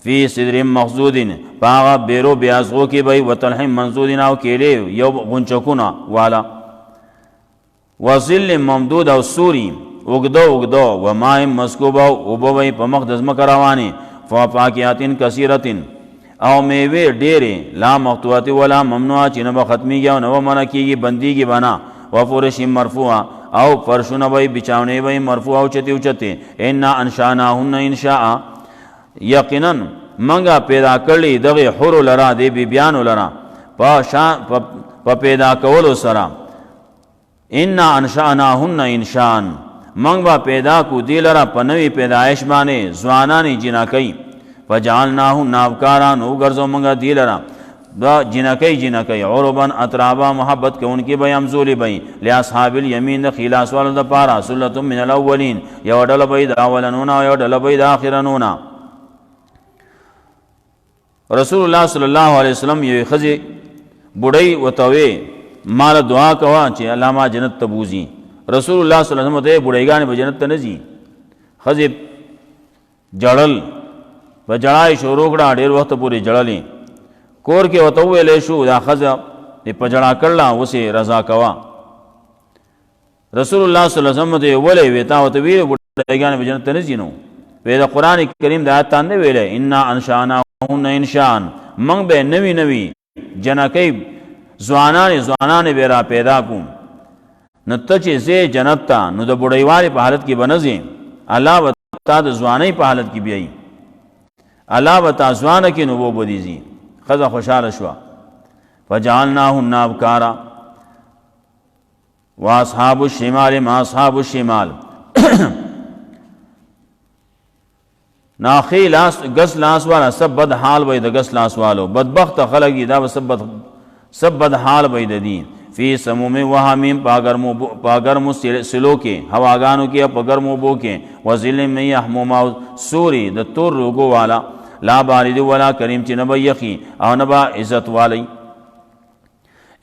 فی صدر مخزود پاغا بیرو بیازغو کی بی و طلح منزود او کیلے یو غنچکونا والا و ظل ممدود او سوری اگدو و مائم مسکوب او بوی پا مقدس مکروانی فاکیات کثیرت او میوے ڈیرے لا مقتوعات ولا ممنوع چنبا ختمی گیا و نو منع کی گی بندی کی بنا و فرش مرفوع او فرشون بی بچاونے بی مرفوع او چتی اچتے انا انشاناہن انشاء یقینا منگا پیدا کرلی دغی حر لرا دے بی بیانو لرا پا پیدا کولو سرا انا انشاناہن انشان منگ با پیدا کو دی لرا پا نوی پیدایش بانے زوانانی جنا کئی فجعلناہن نابکاران او گرزو منگا دی لرا جنکی عرباً اطرابا محبت کے ان کی بھئی امزولی بھئی لیاصحاب الیمین خیلاس والد پارا سلط من الاولین یو ڈل بھئی دا اولنونا یو ڈل بھئی دا آخرنونا رسول اللہ صلی اللہ علیہ وسلم یہ خزی بڑی و توی مال دعا کوا چی علامہ جنت تبوزی رسول اللہ صلی اللہ علیہ وسلم تے بڑی گانے بجنت تنزی خزی جڑل و جڑائی شروکڑا دیر وقت پوری جڑلی کور کے وطوے لے شو دا خزا پجڑا کرلا اسے رضا کوا رسول اللہ صلی اللہ علیہ وسلم تے ولی ویتا وطویر بڑی گانے بجنت تنزی نو ویدہ قرآن کریم دا آیت تاندے ویلے انا انشاناہن انشان منگ بے نوی نوی جنکی زوانان بیرا پیدا کن نتچے زی جنتا نو دا بڑیواری پا حالت کی بنزی اللہ بتا دا زوانی پا حالت کی بیئی اللہ بتا زوانکی نو بدیزی خزا خوشحال شوا فجعلناہن ابکارا واصحاب الشمال ما اصحاب الشمال ناخی گس لاس والا سب بد حال بید گس لاس والو بدبخت خلقی دا سب بد حال بید دین فی سموم وحامیم پاگرمو سلو کے ہواگانو کے پاگرمو بو کے وزلم میں یحموما سوری دا تور روگو والا لا بارد ولا کریم چی نبا یخی او نبا عزت والی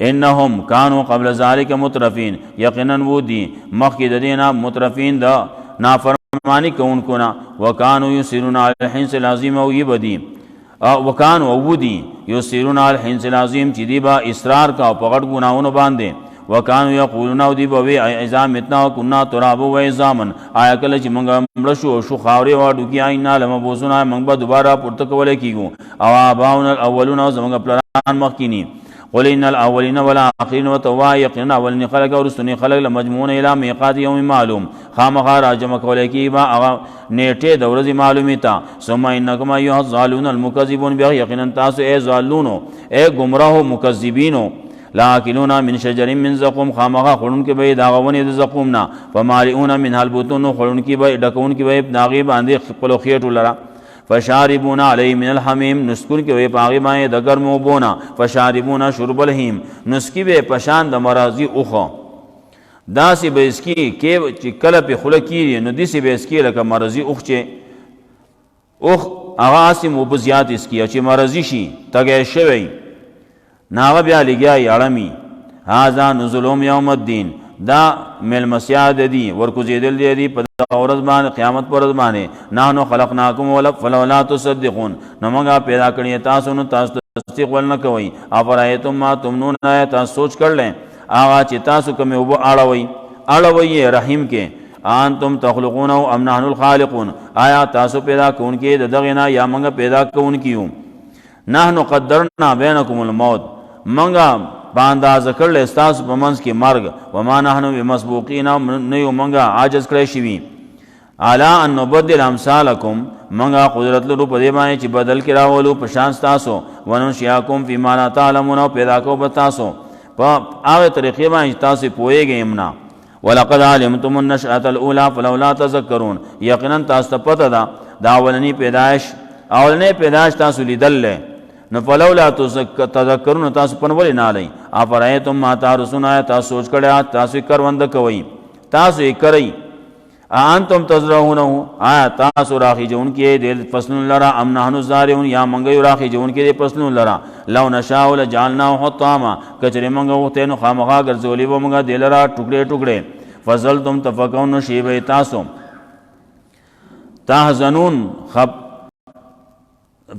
انہم کانو قبل ذالک مترفین یقیناً وہ دی مخی دینا مترفین دا نافرمانی کون کنا وکانو یسیرون علی الحنس العظیم او یہ بدی وکانو او دی یسیرون علی الحنس العظیم چی دی با اسرار کا پغٹ گناہونو باندے وکانو یقولون او دی بوی عظام اتنا وکننا ترابو و عظامن آیا کل چی منگا ملشو شو خاوری وادو کی آئینا لمبوسون آیا منگبا دوبارہ پرتکولے کی گو او آباؤن الاولون او زمانگا پلان مخینی قل ان الاولین والآخرین وتوا یقینا اولین خلق اور رسولین خلق لمجموعون الى میقات یوم معلوم خامخا راجم کولے کی با اغا نیٹے دورز معلومی تا ثم انکم ایها الضالون المکذبون بیا یقینا تاسو اے ضالونو اے گمراہو مکذبینو لاکلون من شجر من زقوم خامخا خورن کی بے داغونی زقومنا فمالئون من البطون خورن کی بے ڈکون کی بے داغی باندے خپلو خیٹو لرا فشاربون علی من الحمیم نسکن کے وے پاغی مائے دگر موبونا فشاربون شرب الحیم نسکی بے پشان دا مرازی اخو دا سی بے اسکی چی کلپ خلکی نو دی سی بے اسکی لکا مرازی اخ چے اخ اغاسی موبزیات اسکی چی مرازی شی تگے شوی ناغا بیا لگیا یارمی هازا نزلوم یوم الدین دا مل مسیاد دی ورکو زیدل دی پدا ورزمان قیامت پر رزمانے نحنو خلقناکم فلولا تصدقون نمگا پیدا کرنی تاسو تصدیق ولنه کوئ افرایتم ما تمنون تاسو سوچ کر لیں آغا چې تاسو کومې اوبه اړوئ رحیم کې انتم تخلقونه ام نحن الخالقون آیا تاسو پیدا کوونکي د دغه نه یا موږ پیدا کوونکي یو نحن قدرنا بینکم الموت موږ په اندازه کړل استاسو په منځ کې مرګ وما نحن بمسبوقین نه یو موږ عاجز کړی شوي الا ان نبدل امثالکم موږ قدرت لرو په دې باندې چې بدل کې راولو په شان تاسو وننشئکم فيما لا تعلمون پیدا کو به تاسو په هغه طریقې باندې تاسو پوهیږئ امنا ولقد علمتم النشأة الاولى فلولا تذكرون یقینا تاسو پته ده دا اولنی پیدائش تاسو لیدل نو فلولا تذکرون تاسو پن ولی نالی افرایتم ما تحرسون آیا تاسو سوچ کړی تاسو کروند کوئ تاسو یې کرئ انتم تزرعونه آیا تاسو راخیجون کې د فصلون لرا ام نحن الزارعون یا منګ راخیجون کې د فصلون لرا لو نشاء لجعلناه حطاما کچره منګ وته نو خامخا ګرځولې و منګ د لرا ټوکړي فضلتم تفکون شیبه تاسو تحزنون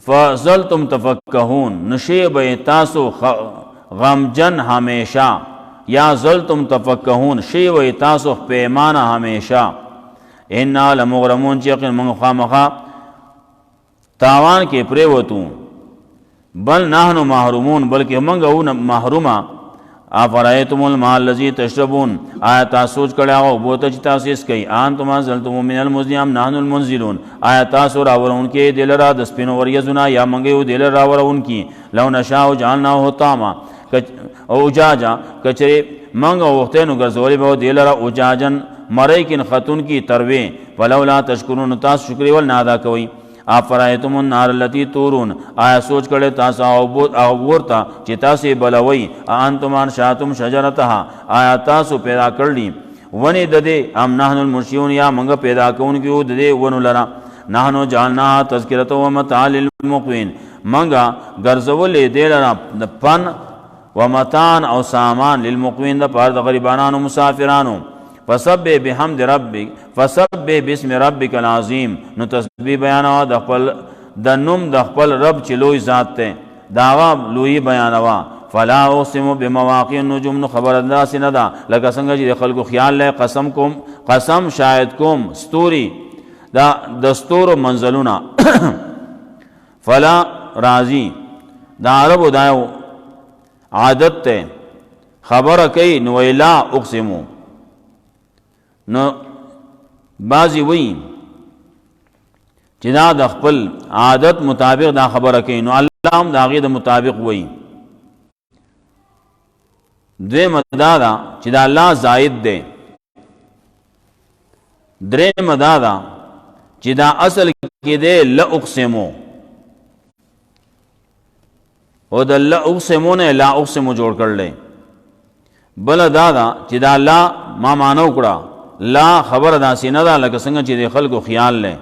فضلتم تفکهون نشیبه تاسو غمجن ہمیشہ یا زلتم تفکهون شیبه تاسو پیمانه ہمیشہ انا لمغرمون چیقن من خامخا تاوان کے پریوتوں بل نحن محرومون بلکہ منگو محروما افرائیتم الماء الذی تشربون آیا تاسو سوچ کړی هغه اوبو چې تاسو یې څښئ انتم انزلتموه من المزن ام نحن المنزلون آیا تاسو راوړونکي د لره د سپینو وریځونه یا موږ یو د لره راوړونکي لو نشاء جعلناه حطاما او اجاجا کچرې موږ وغوښتی نو ګرځولی به د لره اجاجن مریکن خطون کی تروی فلولا تشکرون تاسو شکر ول نه ادا کوئ افرایتم النار التي تورون آیا سوچ کړی تاسو ورته چې تاسو بلوي انتم انشاتم شجرتها آیا تاسو پیدا کړلی ونی د دې ام نحن المنشئون یا موږ پیدا کوونکي د دې ونو لرا نحنو جعلناها تذکرة ومتاع للمقوین موږ ګرځولې دې لرا د پن ومتاع او سامان للمقوین د پاره د غریبانو مسافرانو فسبح بحمد ربک فسبح باسم ربک العظیم نو تسبیح بیانوا د خپل د نوم د خپل رب چې لوی ذات ته داغه لوی بیانوا فلا اقسم بمواقع النجوم نو خبر انداز نه ده لکه څنګه چې خلکو خیال لای قسم شاهد کوم ستوري دا دستور منزلونه فلا راضی دا عربو دایو عادت ته خبره کوي نو لا اقسمو نو بعضی وی چې دا د خپل عادت مطابق دا خبره کوي نو الله هم د هغې د مطابق وی دویمه دا ده چې دا الله زائد دی درېیمه دا ده چې دا اصل کې دی لاقسمو او د لاقسمو نه لا اقسمو جوړ کړلی بله دا ده چې دا الله ما معنی وکړه لا خبر داسې نه ده لکه څنګه چې د خلکو خیال لې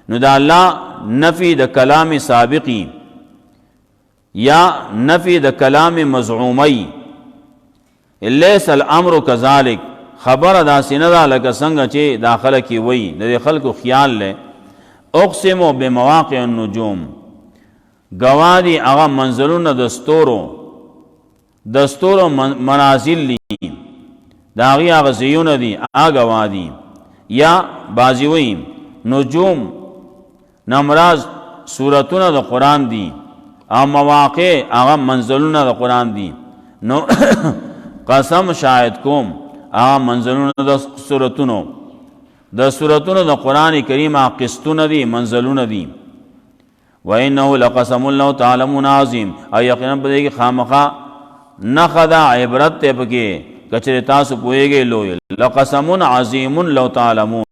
نو دا الله نفی د کلام سابقی یا نفی د کلام مزعومی لیس الامر کذالک خبر داسې نه ده لکه څنګه چې داخله کې وی د خلکو خیال لې اقسم بمواقع النجوم گوادی هغه منزلونه د ستورو منازل لی دا غي هغه زیونه دي هغه وادي یا بازی وی نجوم نمراز سورتونه د قران دي او مواقع هغه منزلونه د قران دي نو قسم شاهد کوم هغه منزلونه د سورتونو د قران کریم هغه قسطونه دي منزلونه دي وانه لقسم الله تعلمون عظیم او یقینا په دې کې خامخا نخدا عبرت ته پکې کچره تاسو پوهیږئ لوی لقسم عظیم لو تعلمون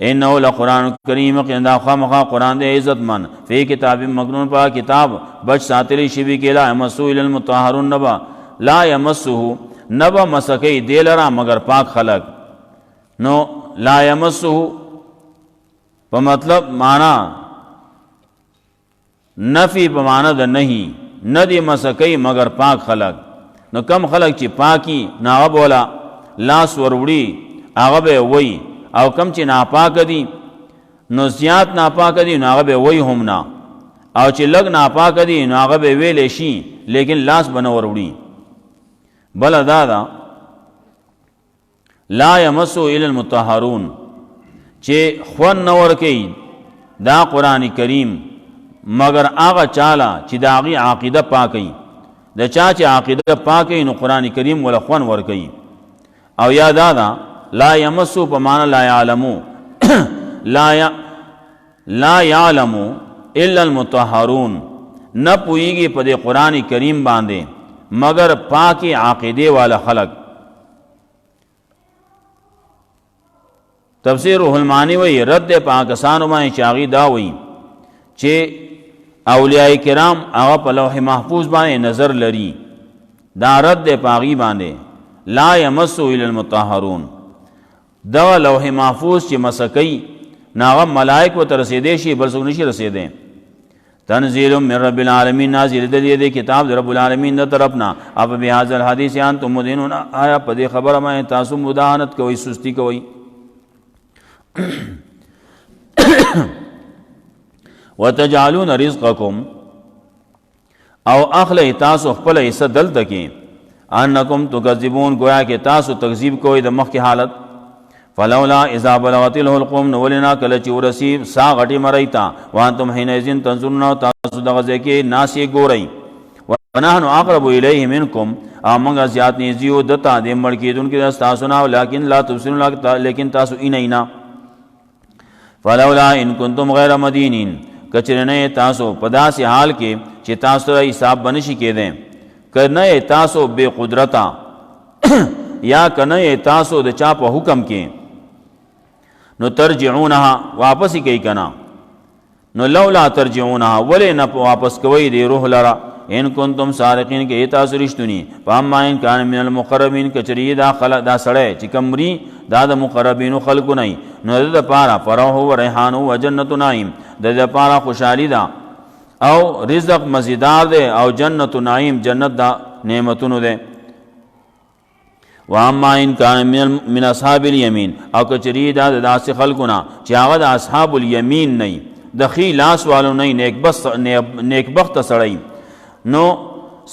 انه لقران کریم قندا خامخا قران دې عزت من فی کتاب مکنون پا کتاب بچ ساتلی شوی کې لا یمسو الی المطهرون نبا لا یمسه نبا مسکی دیلرا مگر پاک خلق نو لا یمسه په مطلب معنا نفی په معنا د نہیں ندی مسکی مگر پاک خلق نو کم خلق چې پاکی ناغه بولا لاس وروړي هغه به وای او کم چې ناپاک دي نو زیات ناپاک دي ناغه به وای هم نه او چې لګ ناپاک دي نو هغه به ویلې شي لیکن لاس بنور وړي. بل ادا دا لا یمسو الا المطهرون چې خوان نور کوي دا قرآن کریم مگر هغه چاله چې دا هغه عقیده پاکي. د چا چې عقیده پاکي نو قرآن کریم ولا خوان ور کوي. او یاد دا لا یمسو په معنا لا یعلمو لا یعلمو الا المطهرون نه پویږي په دې قرآن کریم باندې مگر پاکی عقیده والا خلق. تفسیر روح المعانی وی رد پاکستانو باندې چاغي دا وی چې اولیاء کرام هغه په لوح محفوظ باندې نظر لري. دا رد پاغي باندې لا یمسو الا المطهرون. دا لوح محفوظ چې مسکی ناغه ملائک و ترسیدې شي بل څوک نشي رسیدې. تنزیل من رب العالمین نازل دې کتاب رب العالمین د طرفنا. اب بهذا الحديث انتم مدینون آیا په دې خبره باندې تاسو مداهنت کوئ سستی کوئ. وتجعلون رزقکم او اخلی تاسو خپل حصہ دلته کې انکم تکذبون گویا کہ تاسو تکذیب کوئ د مخ کی حالت. فلولا اذا بلغت الحلقوم نولنا کله چې ورسی سا غټي مریتا وانتم حينئذ تنظرون تاسو دغه ځکه ناسي ګورئ. ونحن اقرب الیه منکم امغه زیات نږدې دتا د مړ کېدون کې تاسو نه لکن لا تبصرون لیکن تاسو اینا. فلولا ان کنتم غیر مدینین کچرنه تاسو په داسې حال کې چې تاسو حساب بنشي کېدې کنه تاسو بے قدرتا یا کنه تاسو د چا په حکم کې نو ترجعونها واپس کوي کنا. نو لولا ترجعونها ولی نه واپس کوي دی روح لرا ان کنتم سارقین کې تاسو رښتونی. فاما ان کان من المقربین کچری دا خلق دا سړی چې کمری دا د مقربینو خلقو نه نو د پاره فرح و ریحان و جنت نعیم د پاره خوشحالی دا او رزق مزیدار دے او جنت نعیم جنت دا نعمتونو دے. واما ان کان من اصحاب الیمین او کچری دا داس خلقنا چې هغه د اصحاب الیمین نه د خی لاس والو نه نیک بخت سړی نو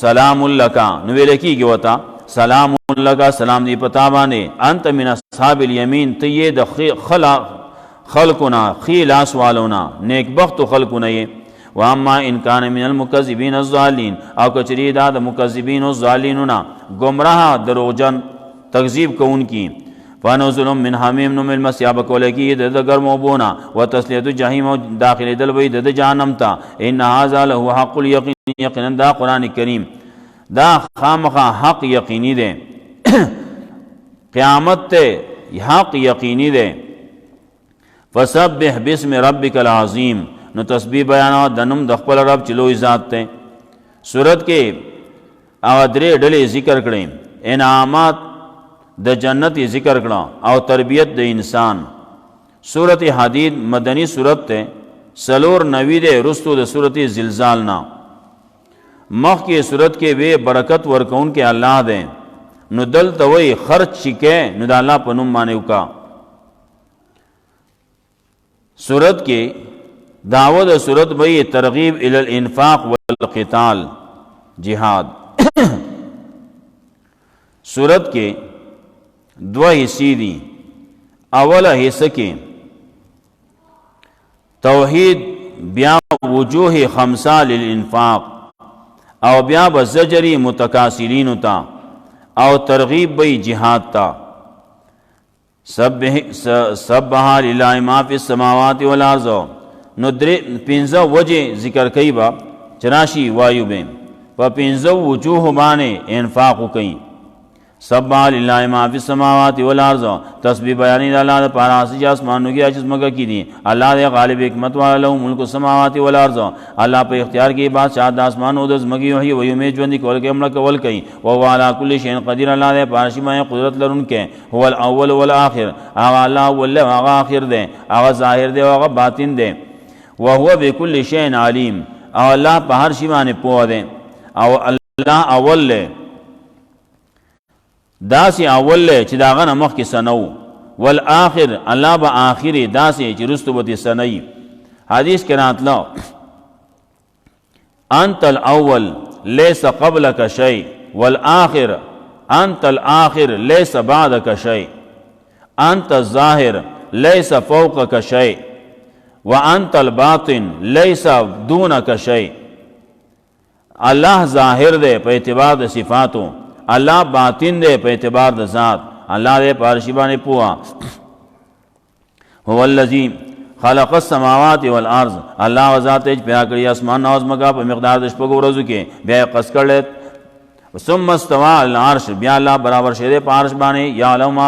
سلام لکا نو ویل کیږي وتا سلام لکا سلام دی پتا باندې انت من اصحاب الیمین ته یې د خلقنا خی لاس والو نه نیک بخت خلقنا یې. واما ان کان من المکذبین الضالین او کچری دا د مکذبین الضالیننا گمراہ دروغجن تکذیب کون کی. فنزل من حمیم نو مل مسیاب کولکی د گرمو بونا وتسلیت جهنم داخل دل وی د جهنم تا. ان هذا له حق الیقین یقینا دا قرآن کریم دا خامخا حق یقینی دے قیامت تے حق یقینی دے. فسبح باسم ربک العظیم نو تسبیح بیانا دنم د خپل رب چې لوی ذات ته. سورت کې او درې ډلې ذکر کړې انعامات د جنت ذکر کړه او تربیت د انسان. سورت حدید مدنی سورت ته سلور نوی دے رستو د سورت زلزال نا مخ کی سورت کے بے برکت ورکون کے اللہ دے نو دل توئی خرچ چکے نو دا اللہ پنم مانیو کا. سورت کے دعوت سورت بھئی ترغیب الی الانفاق والقتال جہاد. سورت کے دو حصے دی. اولا حصہ کے توحید بیا وجوہ خمسہ للانفاق او بیا بزجری متکاسلین تا او ترغیب بی جہاد تا. سبحا للہ ما فی السماوات والارض نو پینزہ وجہ ذکر کئی با چراشی وایو بین پا پینزہ وجوہ بانے انفاقو کئی. سبحا للہ ما فی السماوات والارض تسبیح بیانی دا اللہ دا پاراسی جا اسمانو کی آجز مگا کی دی. اللہ دے غالب حکمت والا لہو ملک السماوات والارض اللہ پہ اختیار کی بات شاہد دا اسمانو دا زمگی وحی ویومی جوندی کول کے امرک کول کئی وہو علا کل شین قدیر. اللہ دے پاراشی مائیں قدرت لرن کے هو الاول والآخر آغا اللہ اول لے آغا آخر دے آغا ظاہر دے آغا باطن دے وہو بکل شین علیم او اللہ پہ ہر شیمانے پوہ دے او اللہ اول لے داسی اول لے چی داغن مخ کی سنو والآخر اللہ با آخری داسی چی رستو بتی سنئی. حدیث کے رات لو انت الاول ليس قبلك شيء والآخر انت الآخر ليس بعدك شيء انت الظاهر ليس فوقك شيء وانت الباطن ليس دونك شيء. اللہ ظاہر دے پہ اعتبار د صفاتوں، اللہ باطن دے پہ اعتبار د ذات، اللہ دے پارشیبان پوا. هو الذی خلق السماوات والارض، اللہ وذات پیدا کری اسمان ناز مگا پہ مقدار د شپږو ورځو کې، بیا قص کړل. ثم استوى على العرش، بیا اللہ برابر شه دے پارش باندې. یعلم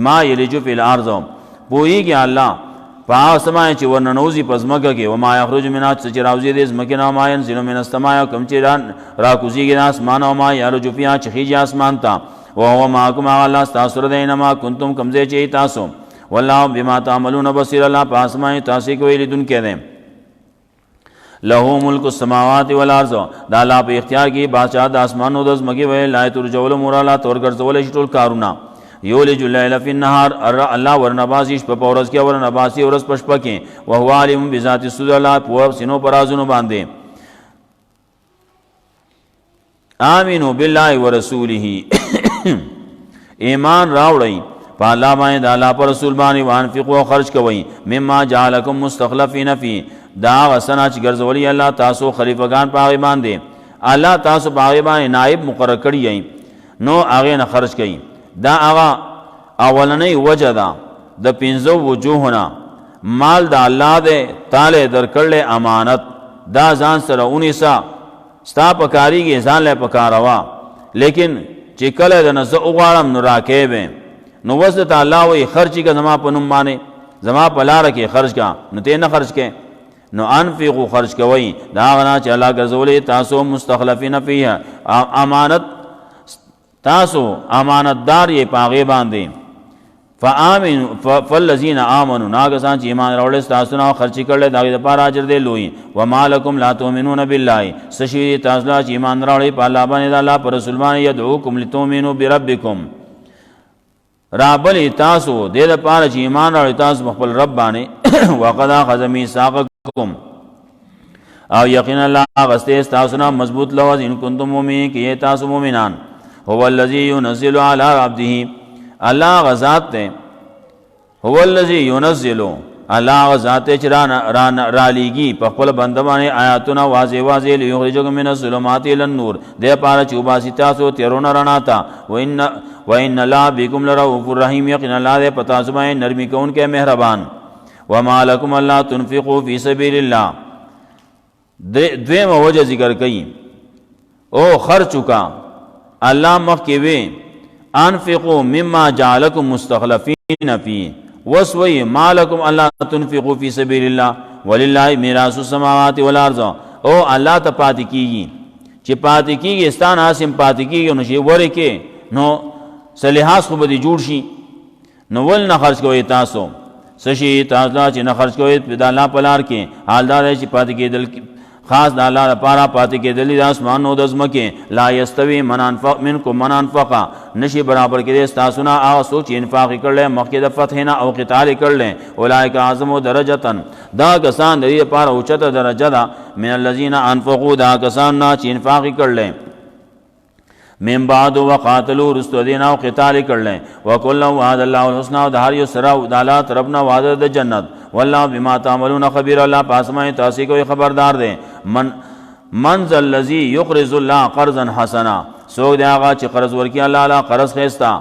ما یلج فی الارض، پوئیږي اللہ پا سماع چې ورننوزی پزمکه کې، وما یخرج منها چې راوزی دې زمکه نه، ما ينزل من السماء کم چې را کوزیږي د اسمان، او ما یرج فیها چې خیږي اسمان ته. وهو معکم، الله تاسو سره دی، انما کنتم کمزې چې تاسو. والله بما تعملون بصیر، الله په اسماء تاسو کوي لیدونکی دی. له ملک السماوات والارض، دا الله په اختیار کې بادشاہ د اسمانو د زمکه وی. لا ترجول مورالا تور ګرځول شي ټول کارونه. یولج اللیل فی النهار، الله ورنباسي شپه په ورځ کې، ورنباسي ورځ په شپه کې. وهو عالم بذات الصدور، الله په سینو پر رازونو باندې. آمنوا بالله ورسوله، ایمان راوړئ په الله باندې، د الله پر رسول باندې. وانفقوا، خرج کوئ، مما جعلکم مستخلفین فی، دا غسنا چې ګرځولي الله تاسو خلیفګان په هغه باندې. الله تاسو په هغه باندې نائب مقرر کړی، نو هغه نه خرج کړئ. دا هغه اولنۍ وجه ده د پنځو وجوهونه. مال د الله دی، تاله درکړل امانت، دا ځان سره ونیسا، ستا په کاریږي ځان له پکاروا. لیکن چې کله د نزه وغواړم نو راکې به، نو وسط الله وی خرچی کا زما په نوم باندې، زما په لار کې خرج کا، نو ته نه خرج کې. نو انفقوا، خرج کوي دا غنا چې الله ګرځولې تاسو مستخلفین فیها، امانت تاسو امانتدار یې پاغه باندې. فآمنوا فالذین آمنوا، ناګسان چې ایمان راوړل تاسو نه خرچ کړل دا د پاره اجر دی لوی. وما لكم لا تؤمنون بالله، سشی تاسو چې ایمان راوړل په الله باندې، الله پر رسول باندې. يدعوکم لتؤمنوا بربکم، رابلی تاسو دې د پاره چې ایمان راوړل تاسو خپل رب باندې. وقد اخذ میثاقکم، او یقینا الله غسته تاسو نه مضبوط لوز، ان کنتم مؤمنین، کې تاسو مؤمنان. هو الذی ينزل على عبده، اللہ غزات تے. هو الذی ينزل، اللہ غزات چ رالیگی پخپل بندمانے آیاتنا واضح واضح. لیخرجکم من الظلمات الى النور، دے پارا چوباسی تاسو تیرون رناتا. وان اللہ بكم لرؤوف الرحیم، یقین اللہ دے پتا زمائے نرمی کون کے مہربان. وما لكم اللہ تنفقوا فی سبیل اللہ، دویم وجہ ذکر کئی او خرچ کا. اللہ مخی وی انفقوا مما جعلکم مستخلفین فی، وسوی مالکم اللہ تنفقوا فی سبیل اللہ وللہ میراث السماوات والارض. او اللہ تا پاتی کیگی، چی پاتی کیگی استان آسم پاتی کیگی، نو چی وری کے نو سلحاظ خوب دی جوڑ شی، نو ول نخرچ کوئی تاسو سشی تاسو چی نخرچ کوئی دا اللہ پلار کے. حال دار ہے چی پاتی کی دل خاص دا اللہ پارا پاتی کے دلی دا اسمان نو دزمکے. لا یستوی من انفق منکم من انفقا، نشی برابر کے دے ستاسونا آغا سوچ انفاقی کر لیں مخید فتحنا او قتالی کر لیں. اولائک اعظم درجتن، دا کسان دلی پارا اوچت درجہ دا من اللذین انفقو، دا کسان نا چی انفاقی کر لیں. من بعد وقاتلوا، رستو دینا و قتالی کر لیں. وکلن وعد اللہ الحسنہ، و دہاری سرہ دالات ربنا وعد دا جنت. واللہ بما تعملون خبیر، اللہ پاسمائیں تاسی کوئی خبردار دے. من ذا الذی یقرض اللہ قرضا حسنا، سوک دے آغا چی قرض ورکی اللہ اللہ قرض خیستا.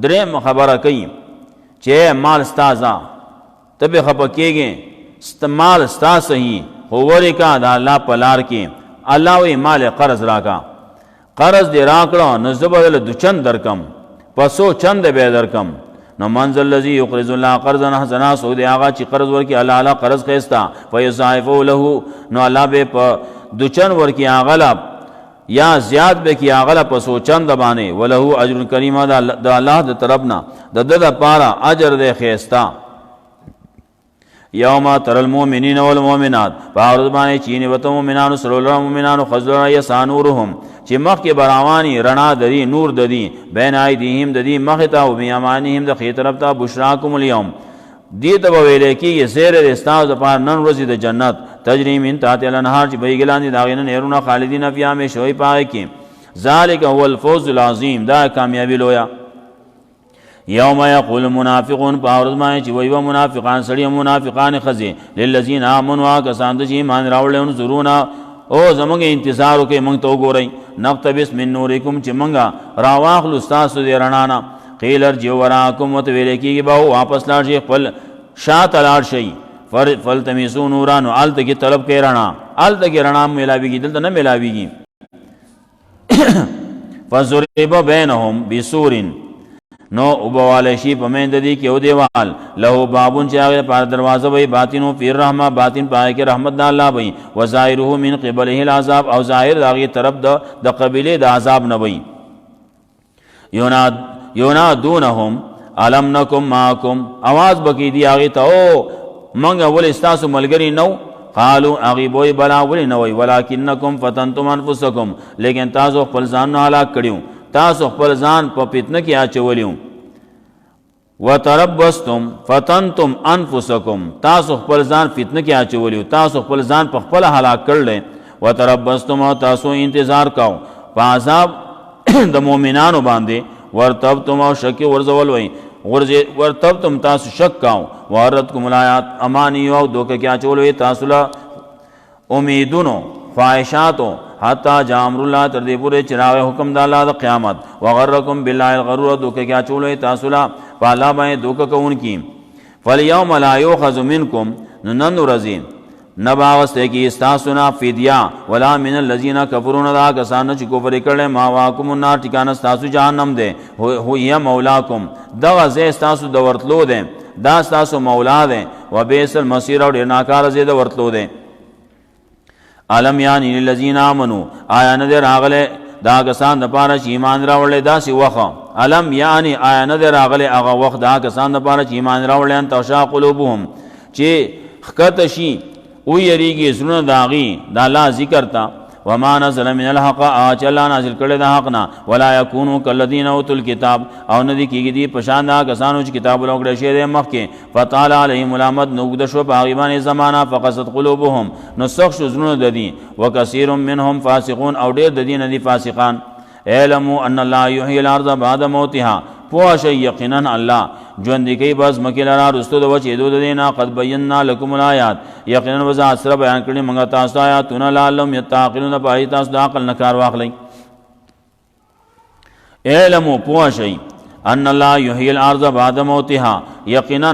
درم خبر کئی چے مال ستازا تب خبکے گے، مال ستا صحیح ہووری کا دا اللہ پلار کی. اللہ وی مال قرض راکا، قرض دے راکڑا نزبدل دو چند درکم، پسو چند بے درکم. نو منزل الذی یقرض اللہ قرضا حسنا، سو دے آغا چی قرض ورکی اللہ اللہ قرض خیستا. فیضاعفو لہو، نو اللہ بے پا دو چند ورکی آغلب یا زیاد بے کی آغلب پسو چند بانے. ولہو اجر کریمہ، دا اللہ دا طرفنا دا پارا اجر دے خیستا. یوم تر المؤمنین والمؤمنات، پاورد بانے چینی بتا مومنانو سرولر مومنانو خزلر یسانورهم، چی مخ کے براوانی رنا ددی نور ددی، بین آئیدیہم ددی مختا و بیامانیہم دا خیطرب تا بشراکم اليوم. دیتا بویلے کی یہ زیر دستاو دا پار نن رزی دا جنت، تجری من تحتها الانهار چې بهیږي لاندې د هغې نه نهرونه خالدین فیها همیشه وي په هغې کې ذلک هو الفوز العظیم دا کامیابي لویه یوم یقول المنافقون په ورځ باندې چې وایي به منافقان سړي او منافقان ښځې للذین آمنوا کسان چې ایمان راوړی انظرونا او زمونږ انتظار وکړئ موږ ته وګورئ نقتبس من نورکم چې موږ راواخلو ستاسو د رڼا نه قیل ارجعوا وراءکم ورته ویلی کېږي به واپس لاړ شئ خپل شاته لاړ شئ فلتمسوا نورا نو هلته کې طلب کوئ رڼا هلته کې رڼا میلاویږي دلته نه میلاویږي فضرب بینهم بسور نو اوبوالی شي په منځ د دې کې یو دیوال له بابون چې هغې لپاره دروازه وي باطن فی الرحمه باطن په هغې کې رحمت د الله وي وظاهره من قبله العذاب او ظاهر د هغې طرف د قبیلې د عذاب نه وي یونادونهم الم نکم معکم آواز بکی دی هغې ته او موږ ولې ستاسو ملګري نو قالو هغې بوی بلا ولې نه وی ولکنکم فتنتم انفسکم لیکن تاسو خپل ځانونه هلاک کړیو تاسو خپل ځان په فتنه کې اچولیو وتربصتم فتنتم انفسکم تاسو خپل ځان فتنه کې اچولیو تاسو خپل ځان په خپل هلاک کړل وتربصتم او تاسو انتظار کاو په عذاب د مؤمنانو باندې ورتبتم او شک ورزول وی ورتبتم تاسو شک کاو وردکم الآیات امانی او دوکه کې اچول تاسو له امیدونو خواهشاتو حتی جاء امر الله تر دې پورې چې راغی حکم د الله د قیامت وغرکم بالله الغرور دوکه کې اچول تاسو له په الله باندې دوکه کوونکی فالیوم لا یؤخذ منکم نن ورځې نه به اخیستی کېږي ستاسو نه فدیه ولا من الذین کفروا دا کسان چې کفر کړی ماواکم النار ټکانه ستاسو جهنم دی هی مولاکم دغه ځای ستاسو د ورتلو دی دا ستاسو مولا دی وبئس المصیر او ډېر ناکاره ځای د ورتلو دی الم یعنی للذین آمنوا آیا نه دی راغلی دا کسان دپاره چې ایمان راوړلی داسې وخت الم یعنی آیا نه دی راغلی هغه وخت دا کسان دپاره چې ایمان راوړلی ان تخشع قلوبهم چې ښکته شي او یریږي زړونه د هغې د الله ذکر ته وما نزل من الحق چې الله نازل کړی د حق نه ولا یکونو کالذین اوتوا الکتاب او نه دي کېږي دي په شان د کسانو چې کتاب ورکړی شوی دی مخکې فطال علیهم الامد نو اوږده شوه په هغې باندې زمانه فقست قلوبهم نو سخت شو زړونه د دي وکثیر منهم فاسقون او ډېر د دې نه دي فاسقان اعلموا ان الله یحیی الارض بعد موتها پوه شئ یقینا الله ژوندي کوي بس مکې لره رستو د وچېدو د دې نه قد بینا لکم الآیات یقینا وضاحت سره بیان کړي موږ تاسو ته آیاتونه لعلهم یتعقلون په هغې تاسو د عقل نه کار واخلئ اعلموا پوه شئ ان الله یحیی الارض بعد موتها یقینا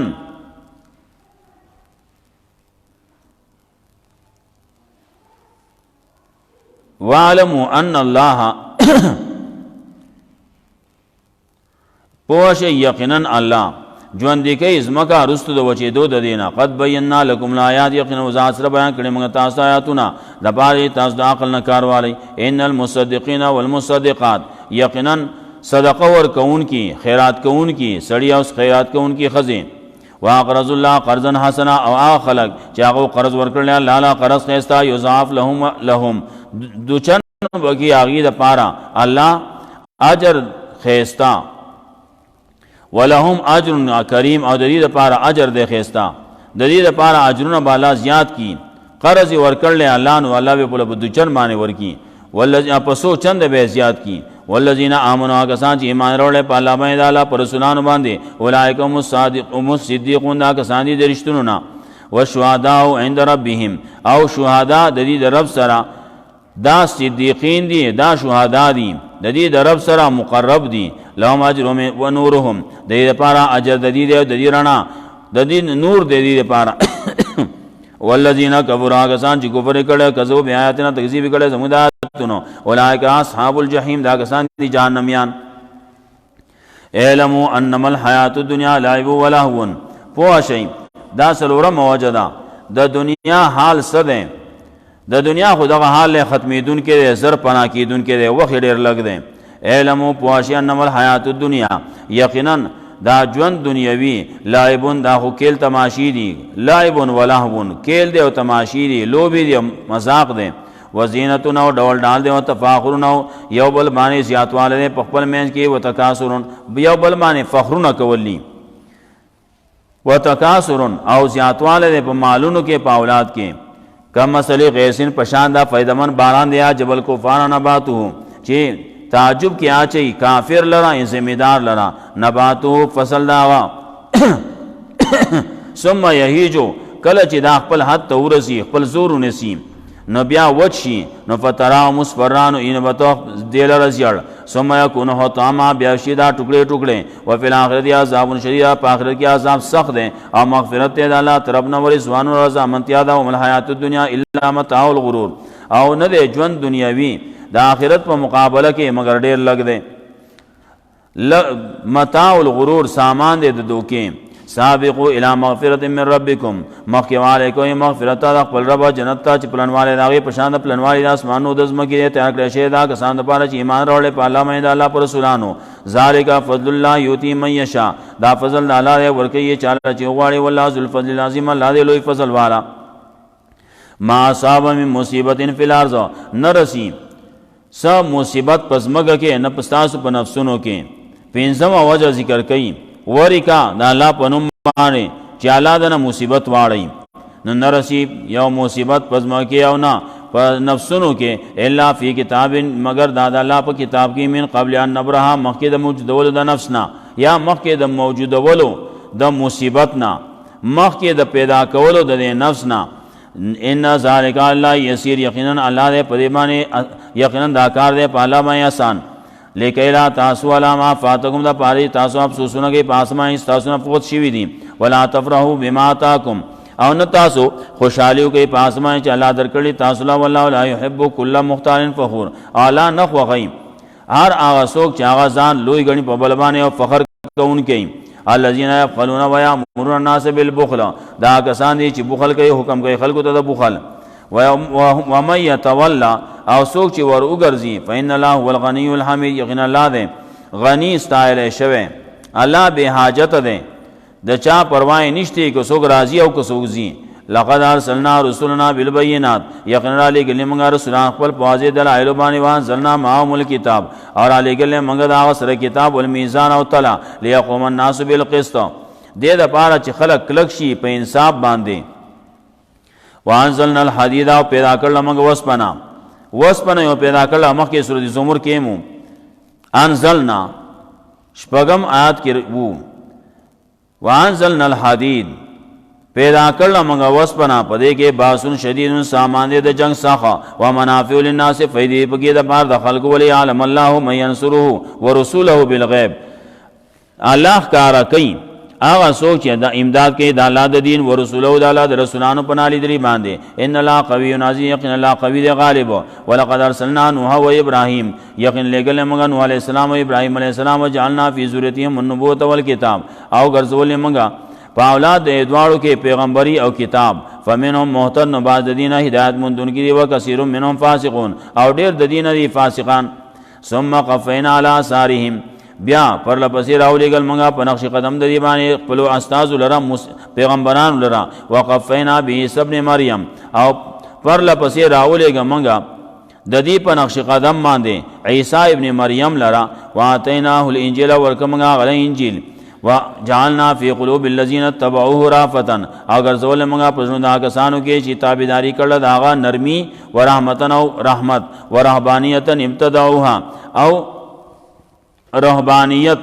واعلموا ان الله پوش یقینا الله ژوندي کوي ځمکه رستو د وچېدو د دې نه قد بینا لکم الآیات یقینا وضاحت سره بیان کړي موږ تاسو ته آیاتونه دپاره تاسو د عقل نه کار والی ان المصدقین والمصدقات یقینا صدقه ورکوونکي خیرات کوونکي سړي او خیرات کوونکي ښځې واقرض الله قرضا حسنا او هغه خلک چې هغه قرض ورکړلی الله له قرض ښایسته یضاعف لهم دوچن بګي هغې دپاره الله اجر ښایسته ولهم اجر کریم او د دې دپاره اجر دی ښایسته د دې دپاره اجرونه به الله زیات کي قرض یې ورکړلی الله نو الله به پله په دوچن باندې ورکي په څو چنده به یې زیات کي والذین آمنوا هغه کسان چې ایمان راوړی په الله باندې د الله په رسولانو باندې اولئک هم الصدیقون دا کسان دي د رښتونو نه والشهداء عند ربهم او شهدا د دې د رب سره دا صدیقین دي دا شهدا دي د دې د رب سره مقرب دي لهم اجرهم و نورهم د دې لپاره اجر د دې د دې رڼا د دې نور د دې لپاره والذین کفروا کسان چې کفر کړي کذو بیااتنا تکذیب کړي زموږ د آیاتونو اولئک اصحاب الجحیم دا کسان دي جهنميان اعلموا انما الحیات الدنیا لعب و لهو پوه شئ دا څلورمه وجه ده د دنیا حال څه دی د دنیا خو دغه حال ختمېدونکی دی زر پناه کېدونکی دی وخت ډېر لږ دی علمو پوه شئ انما الحیات الدنیا یقینا دا ژوند دنیوي لعبون دا خو کیل تماشی دی لعبون و لهون کیل دی او تماشی دی لوبې دی مذاق دی وزینتون او ډول ډال دی او تفاخرون او یو بل باندې زیاتوالی دی په خپل منځ کې وتکاثرون یو بل باندې فخرونه کولی وتکاثرون او زیاتوالی دی په مالونو کې په اولاد کې کم مثل غیثن پشان دا فیدمن باران دیا جبل کفار نباتو چی تعجب کی آچی کافر لرا انزمیدار لرا نباتو فصل داوا ثم یهیجو کل چی دا خپل حد تورسی خپل زورو نسیم نو بیا وچ شي نو فترا مصفرانو ان بتو دیل رزیړ ثم یکون حطاما بیا شي دا ټوکړي ټوکړي او فی الاخرت عذاب شدید په آخرت کې عذاب سخت دی او مغفرت دی الله طرف نو رضوان او رضا منتیا دا او الحیات الدنیا الا متاع الغرور او نه دی ژوند دنیاوی د آخرت په مقابله کې مگر ډیر لګ دی متاع الغرور سامان دی د دوکې سابقو الى مغفرت من ربکم مخکواله کوئی مغفرت دا خپل رب جنت ته چې پلنواله داغه پشان پلنواله د اسمانو د زمکه ته تیار کړی شه دا کسان د پاره چې ایمان راوړل په الله باندې الله پر رسولانو ذالک فضل الله یؤتی من یشاء دا فضل الله ورکوي چاله چې غواړي والله ذو الفضل العظیم الله دې لوی فضل والا ما اصاب من مصیبت فی الارض نرسی سب مصیبت پزمګه کې نه پستاسو په نفسونو کې پنځمه وجه ذکر کړي ورکا دا الله په نوم باندې چې الله دنه مصیبت واړی نو نرسی یو مصیبت پزما کې او نه په نفسونو کې الا فی کتاب مگر دا الله په کتاب کې من قبل ان نبرها مخکې د موجودولو د نفسنا یا مخکې د موجودولو د مصیبتنا مخکې د پیدا کولو د نفسنا ان ذالک الله یسیر یقینا الله دې په دې باندې یقینا دا کار دې په الله باندې آسان لیکیلا تاسو علا ما فاتکم دا پاری تاسو افسوسونه کې پاسمای تاسو نه فوت شوی دي ولا تفرحوا بما تاکم او نه تاسو خوشحالیو کې پاسمای چې الله درکړي تاسو لا والله لا يحب كل مختال فخور اعلی نخ وغیم هر هغه څوک چې هغه ځان لوی غني په بل باندې او فخر کوونکی الذين يفعلون ويأمرون الناس بالبخل دا کسان دي چې بخل کوي حکم کوي خلکو ته د بخل ومن يتولى او سوک چې ور وګرځي فإن الله هو الغني الحميد یقینا الله دې غنی استایل شوه الله به حاجت ده د چا پروا نشته کو سوک راضي او کو سوک زی لقد ارسلنا رسلنا بالبينات یقینا علی گلی موږ رسولان خپل واضح دلایل باندې وانزلنا معهم الكتاب اور علی گلی موږ دا سره کتاب والميزان او تلا ليقوم الناس بالقسط دې د پاره چې خلق کلک شي په انصاف باندې وانزلنا الحديد او پیدا کړل موږ وسپنا یو پیدا کړل مخکې سورۃ زمر کې مو انزلنا شپږم آیات کې وو وانزلنا الحديد پیدا کړل موږ وسپنا پدې کې باسن شدید سامان دې د جنگ ساخه و منافع للناس فائدې پکې د بار د خلق ولي عالم الله من ينصره ورسوله بالغيب الله کارا کوي هغه څوک چې د امداد کوي د الله د دین او رسولو د الله د رسولانو په نالي دري باندې ان الله قوي عزيز یقین الله قوي دی غالب ولقد ارسلنا نوح و ابراهيم یقین لګل موږ نوح عليه السلام او ابراهيم عليه السلام وجعلنا في ذريتهم النبوة والكتاب او ګرځول موږ په اولاد د دوالو کې پیغمبري او کتاب فمنهم مهتد بعد دینه هدایت مندون کې او کثیر منهم فاسقون او ډیر د دینه دي فاسقان ثم قفینا على آثارهم بیا پر لپسې راولېږل موږ په نقش قدم د دې باندې خپلو استازو لره پیغمبرانو لره وقفینا بعیسی ابن مریم او پر لپسې راولېږه موږ د دې په نقش قدم باندې عیسی ابن مریم لره واتیناه الانجیل ورکه موږ هغه انجیل وجعلنا فی قلوب الذین اتبعوه رافتا او ګرځول موږ په زړه د کسانو کې چې تابعداري کړل د هغه نرمي ورحمتن او رحمت ورهبانیتن ابتدعوها او رهبانیت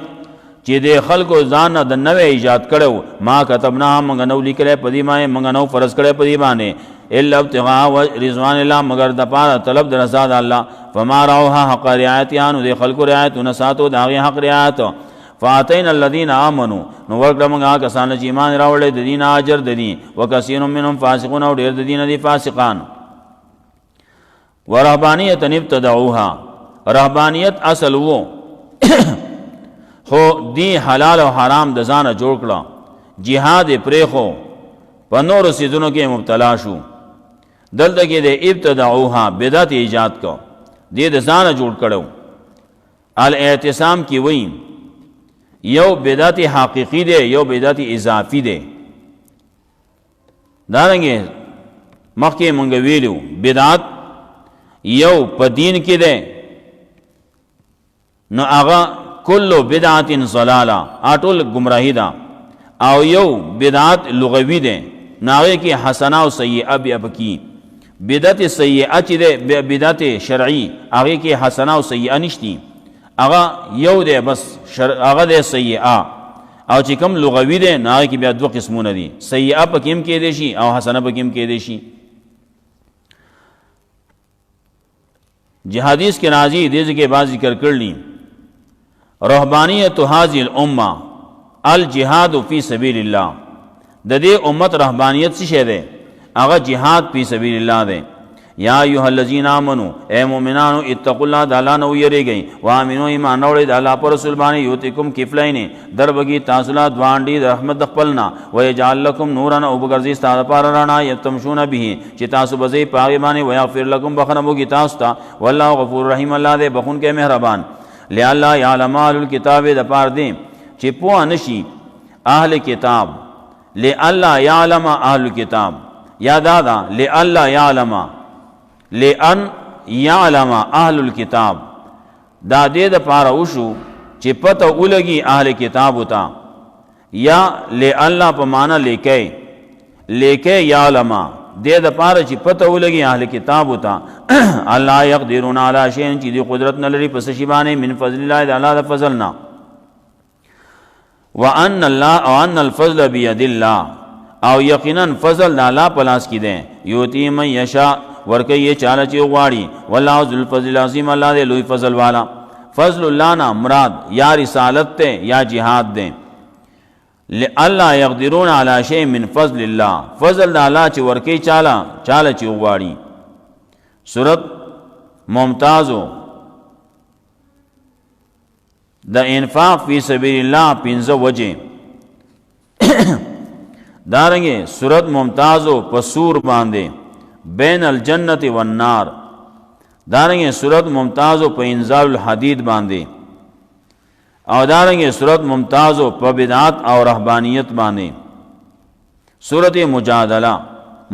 چې د خلکو ځان د نوې ایجاد کړو ما كتبنا موږ نو لیکلې پدې ما موږ نو فرض کړې پدې باندې الا ابتغاء رضوان الله مگر د پاره طلب د رضا د الله فما راوها حق رعایتانو د خلکو رعایت نساتو د هغه حق رعایت فاتین الذين امنوا نو ورکړه موږ کسان چې ایمان راوړل د دین اجر د دین وکثیر منهم فاسقون او ډېر د دین دي فاسقان ورهبانیت ابتدعوها رهبانیت اصل وو خو دی حلال او حرام د ځانه جوړ کړه جهاد پرېخو په نورو سیدونو کې مبتلا شو دلته کې د ابتدعوها بدعت ایجاد کو دې د ځانه جوړ کړو الاعتصام کی وایي یو بدعت حقیقی دی یو بدعت اضافی دی دارنګه مخکې مونږ ویلو بدعت یو په دین کې دی نو هغه کلو بدعت ضلاله اټول گمراهی ده او یو بدعت لغوی ده ناغه کې حسنه او سیئه بیا پکې بدعت سیئه چې ده بدعت شرعي هغې کې حسنه او سیئه نشتی، هغه یو دی بس هغه دی سیئه، او چې کوم لغوي دی نو هغې کې بیا دوه قسمونه دي، سیئه پکې هم کیدی شي او حسنه پکې هم کیدی شي. حدیث کې راځي دې ځای کې بعض ذکر کړلی رهبانیت هذه الامه الجهاد فی سبیل الله، د دې امت رهبانیت څه شی دی؟ هغه جهاد فی سبیل الله دی. یا ایها الذین آمنوا اے مومنانو اتقوا الله د الله نه ویریږئ وامنو ایمان راوړئ د الله پر رسول باندې یؤتکم کفلین دربګي تاسو له دوانډي د رحمت د خپلنا ویجعل لکم نورا او بغرضی ستاسو پر رانا یتمشون به چې تاسو بځې پاغي باندې ویغفر لکم بخنه وګي تاسو ته والله غفور رحیم الله دې بخون کې مهربان. لئلا یعلم اهل الکتاب د پار دې چې پوه نشي اهل کتاب، لئلا یعلم اهل الکتاب یا دادا لئلا یعلم لئن یعلم اهل الکتاب دا دې د پاره وشو چې پته ولګي اهل کتاب وتا، یا لئلا په معنا لیکي یعلم دې د پاره چې پته ولګي اهل کتاب وتا الله یقدرون علی شیء چې دې قدرت نه لري پس شی باندې من فضل الله د الله د فضلنا، وان الله او ان الفضل بيد الله او یقینا فضل د الله په لاس کې دی، یؤتی من یشاء ورکه چاله چې غواړي والله ذو الفضل العظیم الله دې لوی فضل والا. فضل الله نه مراد یا رسالت ته یا جهاد ده. الله يقدرون على شيء من فضل الله، فضل الله چې ورکه چاله چې غواړي. سورۃ ممتازو د انفاق فی سبیل الله 15 وجه دارنګه سورۃ ممتازو په سور باندې بین الجنت والنار، دارنگے سورت ممتازو پا انزال الحدید باندے، او دارنگے سورت ممتازو پا بدعات او رہبانیت باندے. سورت مجادلہ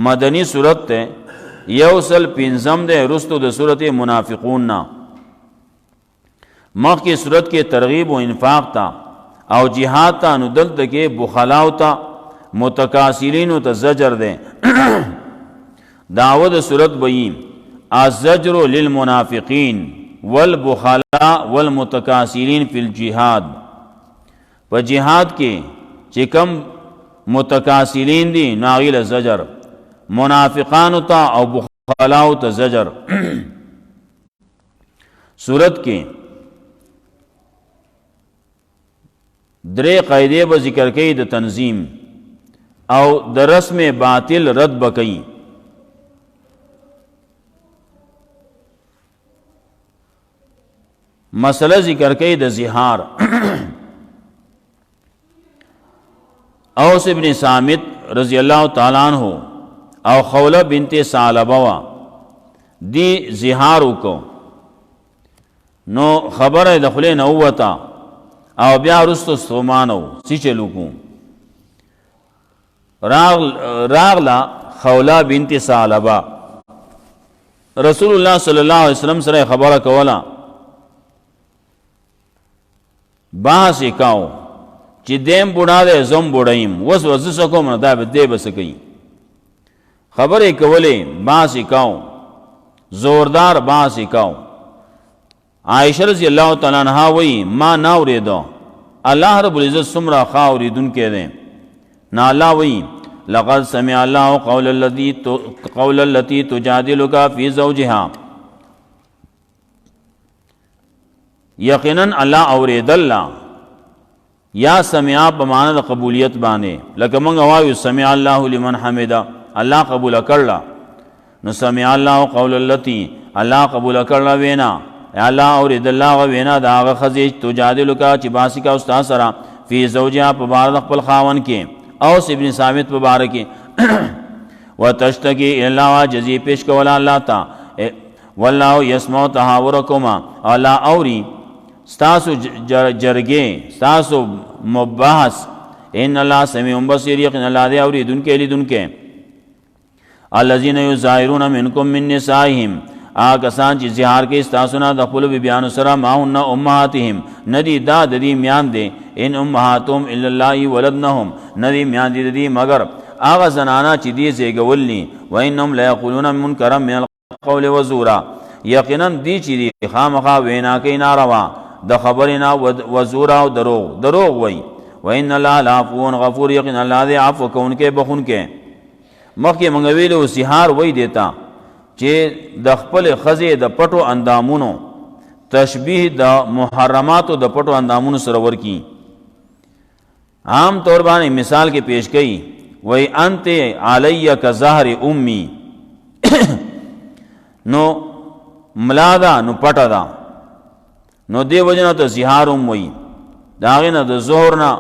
مدنی سورت تے یوصل پینزم دے رستو دے سورت منافقون نا، مخ کی سورت کے ترغیب و انفاق تا او جہاد تا ندلت کے بخلاو تا متکاسلین تا زجر دے. دعوت صورت بئیم الزجر للمنافقین والبخلاء والمتکاسلین فی الجہاد، و جہاد کے چکم متکاسلین دی ناغیل زجر، منافقان تا او بخلاء تا زجر. صورت کے درے قیدے با ذکر کئی دا تنظیم او دا رسم باطل رد بکئی. مسئلہ ذکر کئی دا زہار. اوس ابن صامت رضی اللہ تعالیٰ عنہ او خولہ بنت ثعلبہ دی زہارو کو نو خبر دخلے نووتا او بیا رستو سومانو سی چلو کو راغلا خولہ بنت ثعلبہ رسول اللہ صلی اللہ علیہ وسلم سره خبر کولا بحث کاؤ چی دیم بوڑا دے زم بوڑایم وز سکو من دا دے بسکی خبر کولے بحث کاؤ زوردار بحث کاؤ. عائشہ رضی اللہ تعالیٰ عنہ وی ما ناوری دو اللہ رب العزت سمرا خاوری دن کے دیں نا اللہ وی لقد سمع اللہ قول اللتی تجادلک فی زوجہا، یقیناً اللہ اورید اللہ یا سمعا بمعنی قبولیت بانے لکہ منگا وایو سمع اللہ لمن حمدہ اللہ قبول کرلا نو سمع اللہ قول اللتی اللہ قبول کرلا وینا اللہ اورید اللہ وینا دا آغا خزیج تجادلکا چی باسی کا استاد سرا فی زوجہا پبارد قبل خاون کے اوس ابن ثابت پبارکی وتشتکی اللہ جزی پیش کولا اللہ تا واللہ یسمع تحاورکما اللہ اوری ستاسو جرگے ستاسو مباحث ان اللہ سمیع بصیر یقین اللہ دے اوری دن کے لی دن کے. الذین یظاہرون منکم من نسائہم آکسان چی زہار کے ستاسونا دخل بیان سرا ماہن امہاتہم ندی دا دی میان دے ان امہاتم الا اللہ ولدنہم ندی میان دی مگر آغا زنانا چی دی زیگولی و انهم لیقولون منکرا من القول وزورا یقینا دی چی دی خامخا وینا کئی ناروا د خبرنا وزورا و دروغ وی و ان اللہ لعفو غفور یقینا اللہ دی عفو کون کے بخون کے مخی منگویلو سیحار وی دیتا چې د خپل خزې د پټو اندامونو تشبیه د محرماتو د پټو اندامونو سره ورکی عام طور باندې مثال کې پیش کړي وای انت علی کظهر امی نو ملادا نو پټا دا نو دی وجنه ته زهار وای داغه نه د ظهر نه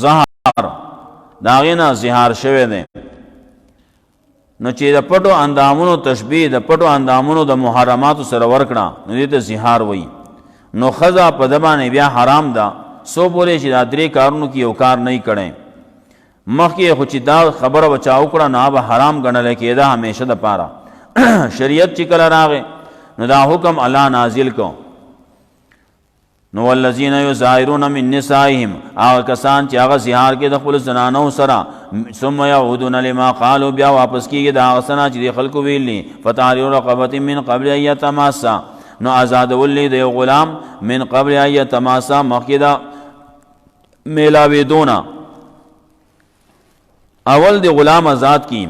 زهر داغه نه زهار شوه دی نو چې د پټو اندامونو تشبیه د پټو اندامونو د محرماتو سره ورکړه نو دې ته زهار وای نو خزا په دبانې بیا حرام ده سو بولې چې دا درې کارونو کې یو کار نه کړي مخکې خو چې دا خبره بچاو کړه نه به حرام ګڼل کېده همیشه د پاره شریعت چې کله راغی نو دا حکم الله نازل کو نو والذین یظاهرون من نسائهم هغه کسان چې هغه زهار کې د خپل زنانو سره ثم يعودون لما قالوا بیا واپس کیږي دا هغه سنا چې خلکو ویلي فتحرير رقبه من قبل ان يتماسا نو آزاد ولید یو غلام من قبل ان يتماسا مخکدا میلاوی دونا اول دی غلام آزاد کی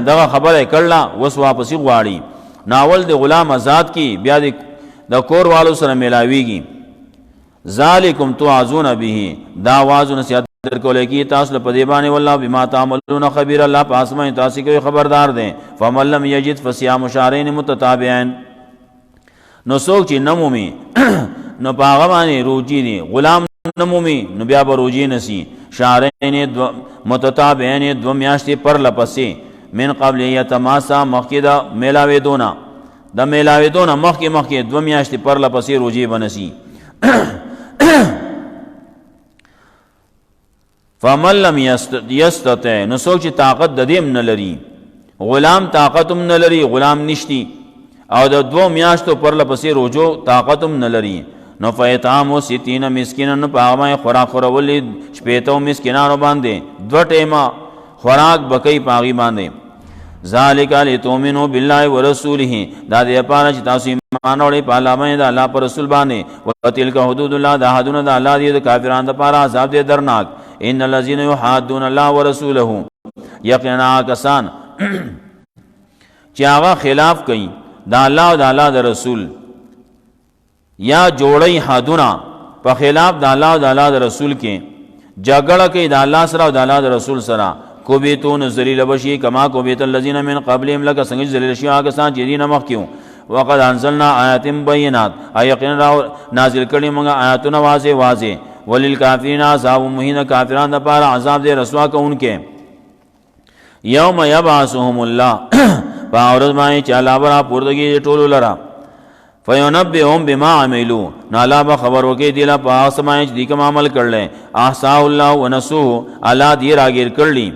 دغه خبره کړلا وس واپسی غواړي ناول دی غلام آزاد کی بیا د کور والو سره میلاویږي ذالکم توعظون به دا واز نصیحت درکول کی تاسو په دی باندې والله بما تعملون خبیر الله پاسمه تاسو کوي خبردار دي فمن لم یجد فصيام شهرين متتابعين نو څوک چې نمومي نو پاغه باندې روجي دي غلام نمومي نو بیا به روجي نسی شهرين متتابعين دو میاشتې پر لپسې من قبل یتماسا مخکدا میلاوي دونا د میلاوي دونا مخکې دو میاشتې پر لپسې روجي بنسی فمن لم یستطع نو څوک چې طاقت د دې نه لري غلام طاقت هم نه لري غلام نشتی او د دو میاشتو پر لپسې روجو طاقت هم نه لري نو فیطعام 60 مسکینان په هغه خوراک خورولې شپېتو مسکینانو باندې دو ټیمه خوراک بکې پاغي باندې ذالک لتؤمنوا بالله ورسوله دا دې پاره چې تاسو ایمان اورئ په الله باندې د الله پر رسول باندې وتلک حدود الله دا حدونه د الله دې د کافرانو لپاره عذاب دې درناک ان الذين يحادون الله ورسوله یقینا کسان چې هغه خلاف کوي د الله او د الله د رسول یا جوړی حدونه په خلاف د الله او د الله د رسول کې جګړه کوي د الله سره او د الله د رسول سره کوبیتون ذلیل بشی کما کوبیت الذین من قبلهم لک څنګه ذلیل شي هغه کسان چې دین مخ کیو وقد انزلنا آیات بینات یقینا نازل کړي موږ آیاتونه واضح وللکافرین عذاب مهین کافرانو لپاره عذاب دې رسوا کوونکې یوم یبعثهم الله باورز باندې چې الله برا پوردګي ټولو لرا فینبئهم بما عملوا نالا به خبر وکي دی لا پاس باندې چې کوم عمل کړل احصاء الله ونسوه الله دې راګیر کړلی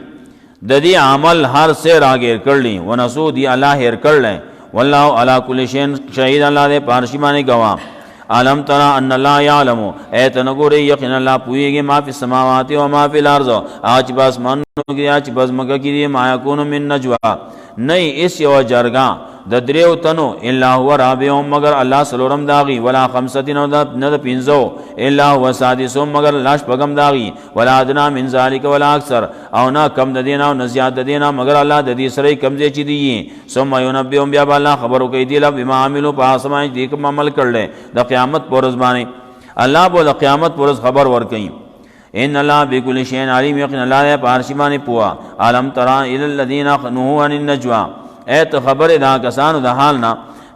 د دې عمل هر څه راګیر کړلی ونسو دې الله هر کړل والله على كل شيء شهید الله دې پارشي باندې گواه علم ترى ان الله يعلم ایتنګوري یقینا الله پويږي ما فی السماوات و ما فی الارض اج بس منو کې اج بس مګه کې ما يكون من نجوا نه اس یو جرګا د دریو تنو الا هو رابعهم مگر الله سلورم داغي ولا خمسه نه پنځو الا هو سادسهم مگر لاش پغم داغي ولا ادنا من ذلك ولا اکثر او نه کم د دینه او نه زیات د دینه مگر الله د دې سره کم ځای چي دي ثم ينبئهم بیا الله خبرو کوي دی لا بما عملوا پاسمای دې کوم عمل کړل د قیامت پرز باندې الله بو د قیامت پرز خبر ور کوي ان الله بكل شيء عليم يقين الله پارشمانه پوا عالم ترى الى الذين نهوا عن النجوا ایت خبر دا کسانو د حال نه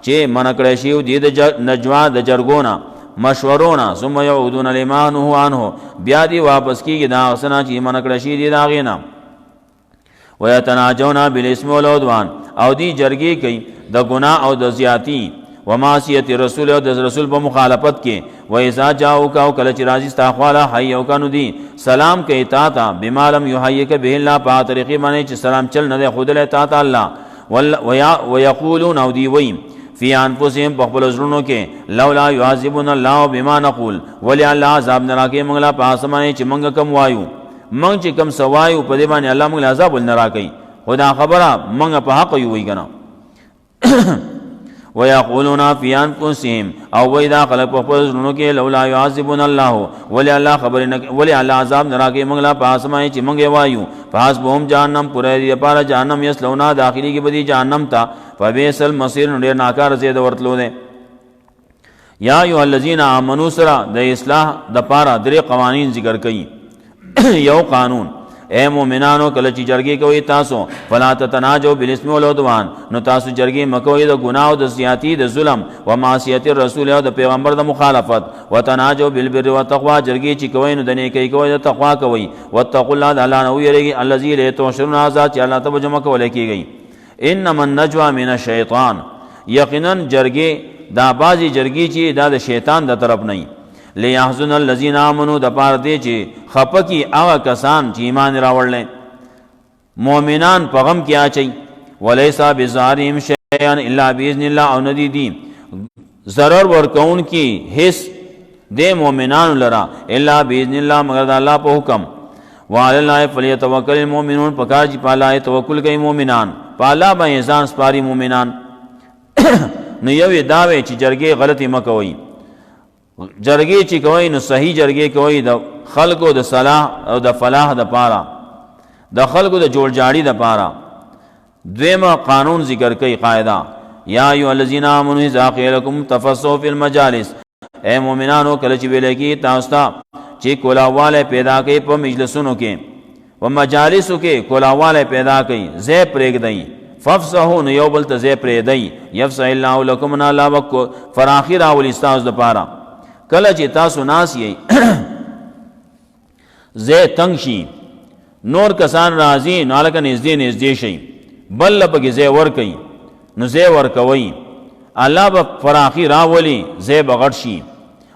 چې منکړې شیو د نجوا د جرګونا مشورونه ثم يعودون لما نهوا عنه بیا دی واپس کیږي دا اسنا چې منکړې شی دی دا غینا ويتناجون بالاسم والعدوان او دی جرګي کوي د ګناه او د زیاتی وماسیت رسول او د رسول په مخالفت کې و اذا جاءوك او کله چې راځي استغفار حي او کنو دي سلام کوي تا ته بما لم يحييك به الله په طریقې باندې چې سلام چل نه خود له تا ته الله ويقولون او دی ویم فی انفسهم بخبل زرونو کې لولا يعذبنا الله بما نقول ولی الله عذاب نه راکې موږ لا پاسمانه چې موږ کم وایو منگ چې کم سوایو په دې باندې الله موږ له عذاب ولنه راکوي خدا خبره منګ په حق یو وی کنه ويقولون في انفسهم او وإذا خلق فخذنو کې لولا يعذبنا الله ولي الله عذاب نراکې موږ لا پاسمای چې موږ وایو فحسبهم جهنم پر دې لپاره جهنم یسلونا داخلي کې بدی جهنم تا فبئس المصير ډېر ناکار زید ورتلو ده یا ایها الذين امنوا سرا د اصلاح د پاره درې قوانین ذکر کړي یو قانون اے مومنانو کله چې جرګې کوي تاسو فلا تتناجوا بالاسم والعدوان نو تاسو جرګې مکوئ د ګناه او د زیاتی د ظلم و معصیت الرسول او د پیغمبر د مخالفت وتناجوا بالبر والتقوى جرګې چې کوي نو د نیکی کوي د تقوا کوي واتقوا الله تعالی نو یریږي الذی الیه تحشرون ذات چې الله ته جمع کول کیږي انما النجوى من الشیطان یقینا جرګې دا بازي جرګې چې دا د شیطان د طرف نه لیحزن الذین آمنوا د پاره دی چې خپکی هغه کسان چې ایمان راوړل مؤمنان په غم کې اچي وليس بزارهم شيئا الا باذن الله او ندی دی ضرر ورکون کی حص د مؤمنان لرا الا باذن الله مگر د الله په حکم وعلى الله فليتوکل المؤمنون پکار چې په الله توکل کوي مؤمنان په الله باندې ځان سپاري مؤمنان نو یو داوی چې جرګې غلطي مکوئ جرګې چې کوي نو صحیح جرګې کوي د خلکو د صلاح او د فلاح د پاره د خلکو د جوړ جاړي د پاره دویمه قانون ذکر کوي قاعده یا ایها الذین آمنوا اذا قیل لكم تفسحوا فی المجالس اے مومنانو کله چې ویل کی تاسو ته چې کولاواله پیدا کوي په مجلسونو کې و مجالسو کې کولاواله پیدا کوي زې پرېږدئ ففسحوا نو یو بل ته زې پرېږدئ یفسح الله لكم نا لا وک فراخي راولي تاسو د پاره کله چې تاسو ناس یې زه تنگ شي نور کسان راځي نالک نږدې شي بل لپاره زه ور کوي نو زه ور کوي الله به فراخي راولي زه بغړ شي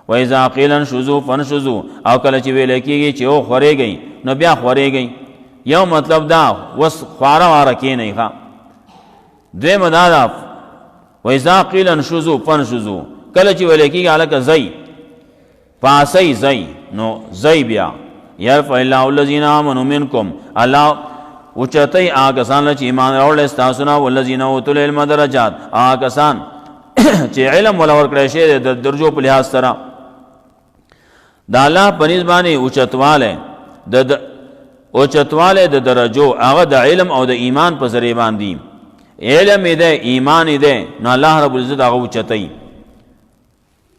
و اذا قيل انشزوا فانشزوا او کله چې ویل کېږي چې او خورېږي نو بیا خورېږي یو مطلب دا وس خواره واره کې نه ښه دویمه دا و اذا قيل انشزوا فانشزوا کله چې ویل کېږي الک زئی پاسی زئی نو زئی بیا یرفع الله الذین آمنوا منکم الله اوچتای آگسان چې ایمان راوړل تاسو نه ولذین اوتل علم درجات آگسان چې علم ولور کړی شی د درجو په لحاظ سره د الله پنځ باندې اوچتواله د درجو هغه د علم او د ایمان په ذریعہ باندې علم دې ایمان دې نو الله رب العزت هغه اوچتای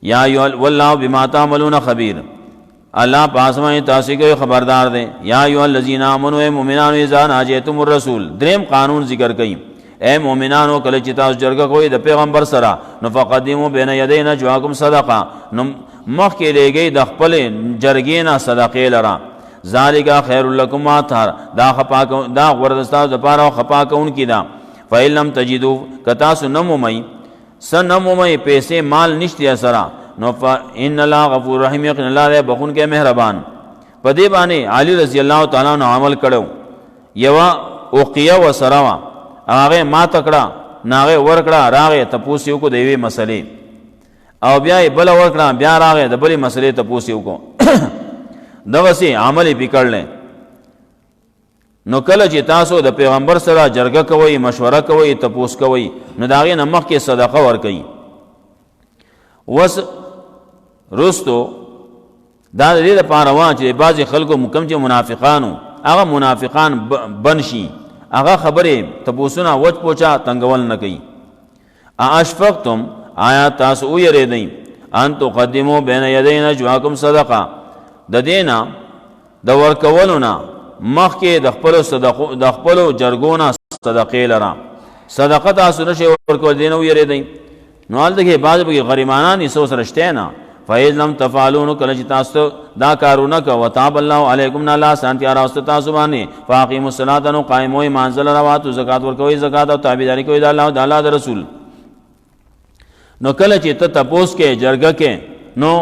یا ایها والله بما تعملون خبیر الله پاسمه تاسو کې خبردار دی یا ایها الذین آمنوا المؤمنون اذا ناجیتم الرسول دریم قانون ذکر کړي اے مؤمنانو کله چې تاسو جرګه کوئ د پیغمبر سره نو فقدموا بین یدی نجواکم صدقه نو مخکې لګي د خپل جرګې نه صدقې لرا ذالک خیر لکم اطهر دا غوړدستا د پاره خپاکون کی دا فإن لم تجدوا کتا سنمومئ سنمومئ پیسې مال نشتی سره نو فإن الله غفور رحیم یقین الله بخون کې مهربان په دې باندې علی رضی الله تعالی عنہ عمل کړو یوا اوقیه و سراوا هغه ما تکړه ناغه ورکړه راغه تپوسیو کو دیوی مسلې او بیا بل ورکړه بیا راغه د بلې مسلې تپوسیو کو دغسی عمل پکړل نو کله چې تاسو د پیغمبر سره جرګه کوئ مشوره کوئ تپوس کوئ نو داغه نمخ کې صدقه ورکئ وس رستو دا دې لپاره وا چې بعضی خلکو مکم چې منافقانو هغه منافقان بنشي هغه خبره تپوسونه وچ پوچا تنگول نه کوي اشفقتم آیا تاسو یریدئ ان تقدموا بین یدی نجواکم صدقه د دینا د ورکولونه مخکې د خپل صدقو د خپل جرګونه صدقې لرا صدقه تاسو نشي ورکول دینو یریدئ نو الته بعض به غریمانان یې سو سرشته نه فایز لم تفعلون کله چې تاسو دا کارونه کو وتاب الله علیکم الله سانتی راست تاسو باندې فاقیموا الصلاة نو قائموي مانزل روات زکات ورکوي زکات او تابعداري کوي د الله او د الله د رسول نو کله چې ته تپوس کې جرګه کې نو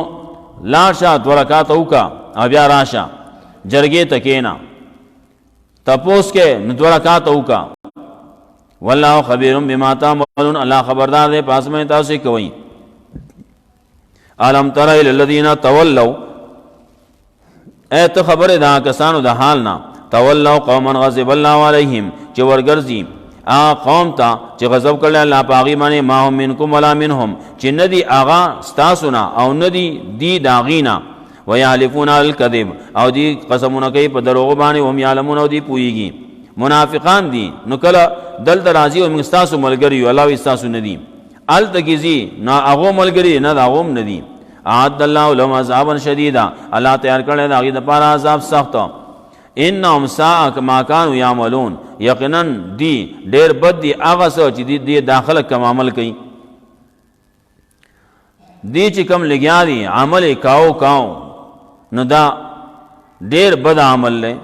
لاشه درکات اوکا او بیا راشه جرګې تکینا تپوس کې نو درکات اوکا والله خبیر بما تعملون الله خبردار دے پاس میں تاسو کوي الم تر الى الذين تولوا اے ته خبره دا کسانو د حال نه تولوا قوما غضب الله علیهم چې ورګرځي قوم ته چې غضب کړل الله پاغي باندې ما هم منکم ولا منهم چې ندي آغا ستاسونا او ندي دی داغینا ويحلفون الكذب او دی قسمونه کوي په دروغ باندې هم یعلمون او دی پويږي منافقان دي نو کله دل درازي او مستاسو ملګری الله وستاسو ندي ال تکیزي نا اغو ملګری نه داغوم ندي اعد الله لهم عذابا شديدا الله تیار کړل دا غي د پاره عذاب سخت انهم ساء ما كانوا يعملون یقینا دی ډیر بد دی هغه څه چې دی داخله کوم عمل کوي دی چې کوم لګیا دي عمل کاو نو دا ډیر بد عمل له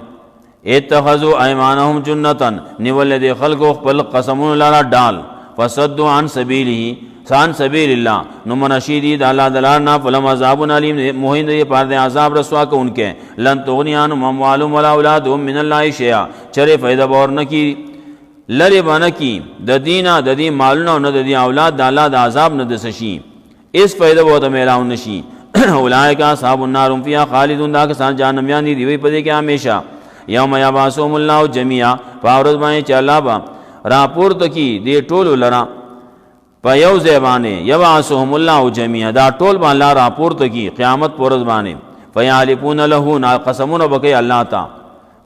اتخذوا ايمانهم جنتن نیول دي خلقو خپل قسمون لاره ډال فصدوا عن سبيله سان سبیل اللہ نو منشیدی دا اللہ دلارنا فلم عذاب علیم مہین دی پار دے عذاب رسوا کو ان کے لن تغنیان مموالم ولا اولادهم من اللہ شیعہ چرے فیدہ بور نکی لری بانکی دا دینا دا دی مالنا نا دا دی اولاد دا اللہ دا عذاب ندسشی اس فیدہ بورتا میلاؤن نشی اولائکا اصحاب النار هم فیها خالدون دا کسان جہنمیان دی دیوی پدے کے ہمیشہ یوم یبعثهم اللہ جميعا فاورد بانے چا اللہ با راپورت کی دی ټول لرا پا یو زیبانے یبعثهم اللہ جميعا دا ټول با اللہ راپورت کی قیامت پورز بانے فیحلفون لہو نا قسمون بکی اللہ تا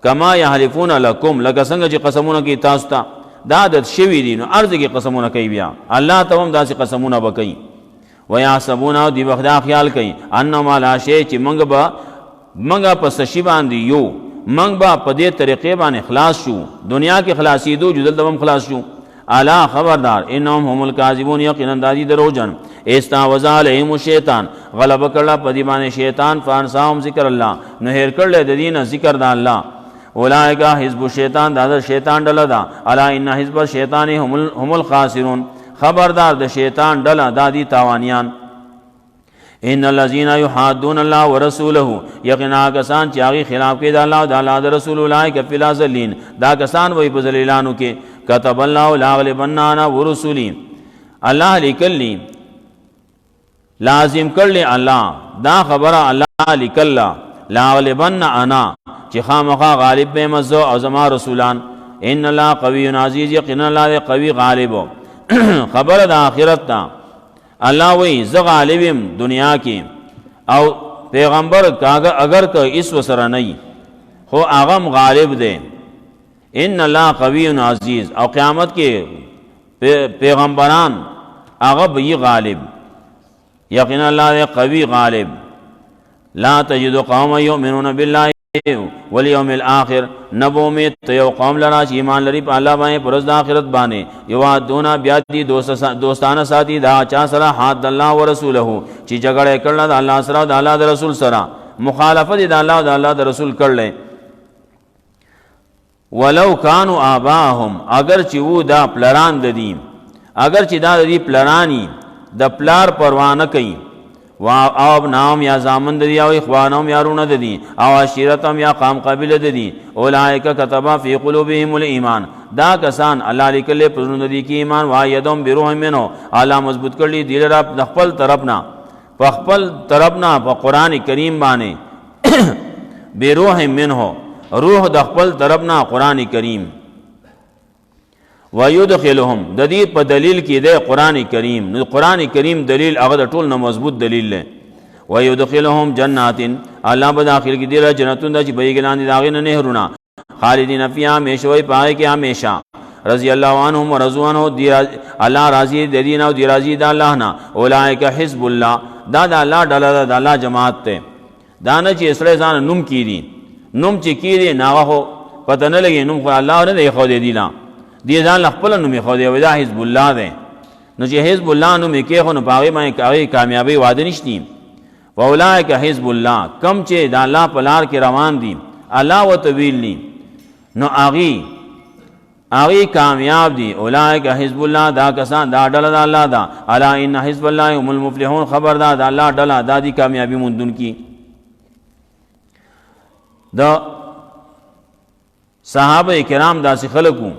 کما یحلفون لکم لکا سنگا چی قسمون کی تاستا دا عادت شوی دی نو عرض کی قسمون کی بیا اللہ تاوم دا سی قسمون بکی ویحسبون دی بخدا خیال کئی انما لا شے چی منگا پس شیبان دی یو منگ با پدے طریقے بان اخلاص شو دنیا کے خلاصی دو جدل دوم خلاص شو الا خبردار انہم هم الکاذبون یقیناً دادی دروجن استعوذ علیہم الشیطان غلب کرلا پدیمان شیطان فانساهم ذکر اللہ نہیر کرلے ددین ذکر دا اللہ اولائکا حزب الشیطان دادا شیطان ڈلا دا الا ان حزب الشیطان هم الخاسرون خبردار دا شیطان ڈلا دادی تاوانیان ان الذين يحادون الله ورسوله یقینا کسان چې هغه خلاف کوي د الله او د الله د رسول اولئک فی الذلین دا کسان وای په ذلیلانو کې كتب الله لاغلبن انا ورسولی الله لیکلی لازم کړل الله دا خبره الله لیکلا لاغلبن انا چې خامخا غالب به مزو او زما رسولان ان الله قوی عزیز یقینا الله قوی غالب خبر د آخرت تا اللہ وی ز غالبم دنیا کی او پیغمبر کاغا اگر کہ اس وسر نہیں ہو آغم غالب دے ان اللہ قوی عزیز او قیامت کے پیغمبران اغب یہ غالب یقین اللہ دے قوی غالب لا تجد قوم یؤمنون باللہ والیوم الاخر نبو میں تیو قوم لرا چی ایمان لری پا اللہ بانے پرز دا آخرت بانے یوادونا بیادی دوستانہ ساتھی دا چا سرا حاد اللہ و رسولہو چی جگڑے کرلا دا اللہ سرا دا اللہ دا رسول سرا مخالفت دا اللہ دا اللہ دا رسول کر لے ولو کانو آباہم اگر چی وہ دا پلران دا دیم اگر چی دا دی پلرانی دا پلار پروانہ کئی او ابناهم یا زامن دی او اخوانهم یا رون دی او عشیرتهم یا قام قبیل دی اولئک کتب فی قلوبهم الایمان دا کسان اللہ لکلے پرون دی کی ایمان وایدهم بروح منه اعلی مضبوط کړي دی رب د خپل طرفنا په قران کریم باندې بروح منه روح د خپل طرفنا قران کریم ويدخلهم ددی په دلیل کې ده قران کریم نو قران کریم دلیل هغه ټول نه مضبوط دلیل له ويدخلهم جنات الله به داخل کې دی جنتون د چې بیګلان دي داغه نه نهرونه خالدین فیها همیشه پای کې همیشه رضی الله عنهم ورضوان دی الله راضی د دین او دی راضی د الله نه اولئک حزب الله دا د الله ډله د الله جماعت ته دانه چې اسره ځان نوم کیدی نوم چې کیدی ناغه پته نه لګي نوم خو الله نه دی خو دی نه دی ځان خپل نوم خو دی ودا حزب الله ده نو چې حزب الله نوم کې خو نه پاغي باندې کامیابی وعده نشتی واولائک حزب الله کم چې د الله په لار کې روان دي الله وتویل ني نو اغي کامیاب دي اولائک حزب الله دا کسان دا ډله د الله دا الا ان حزب الله هم المفلحون خبردار د الله ډله د دې کامیابی مندون کی دا صحابه کرام داسې خلکو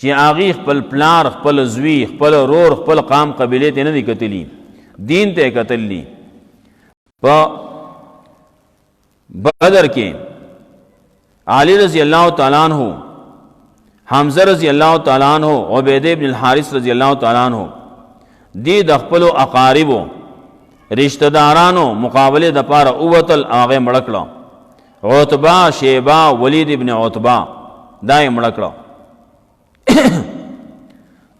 چې آغی خپل پلار خپل زوی خپل رور خپل قام قبیله ته نه دي کتلی دین ته کتلی په بدر کې علی رضی اللہ تعالیٰ عنہ، حمزہ رضی اللہ تعالیٰ عنہ، عبید بن الحارث رضی اللہ تعالیٰ عنہ دی د خپلو اقاربو رشتہ دارانو مقابله د پاره اوتل هغه مړکړه. عتبہ، شیبہ، ولید ابن عتبہ دای مړکړه.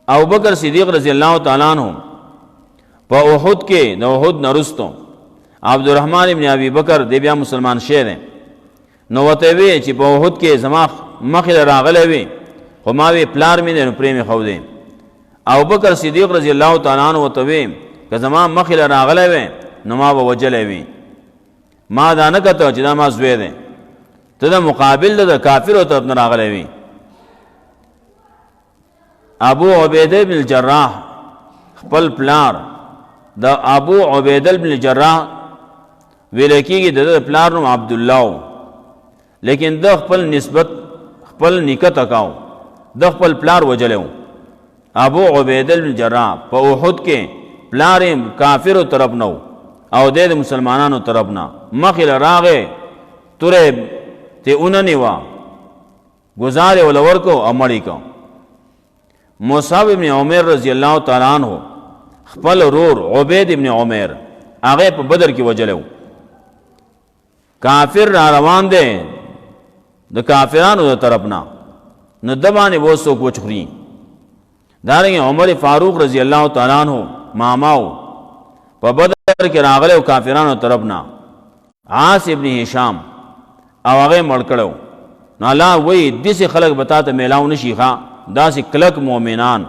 ابو بکر صدیق رضی اللہ تعالیٰ عنہ په احد کې د احد نرستو عبدالرحمن ابن ابی بکر دی بیا مسلمان شه دی، نو وته وی چې په احد کې زما مخې راغلی وي خو ما وی پلار مې دی نو پرې مې خو دی. ابو بکر صدیق رضی اللہ تعالیٰ عنہ وته وی که زما مخې راغلی وی نو ما به وجلی وي. ما دا نه کته چې دا ما زوی دی، ته د مقابل د کافرو طرف نه راغلی وي. ابو عبیده بن الجراح خپل پلار د ابو عبیده بن الجراح ویل کېږي د پلار نوم عبدالله، لیکن د خپل نسبت خپل نیکه تکاو، د خپل پلار وجلو. ابو عبیده بن الجراح په احد کې پلار کافرو طرف نو او د مسلمانانو طرف نه مخې راغې تورې ته اوننی وا گزارې ول ورکو او مړی کو. مصعب ابن عمر رضی اللہ تعالیٰ عنہ خپل رور عبید ابن عمر هغه په بدر کې وجلو. کافر را روان دي د کافرانو د طرف نه نو دبانې وسو کو چخري. دارنګه عمر فاروق رضی اللہ تعالیٰ عنہ ماماو په بدر کې راغلو کافرانو طرف نه عاص ابن هشام او هغه مړ کړو. نو الله وی دسه خلق بتا ته میلاو نشي ښا داسې کلک مؤمنان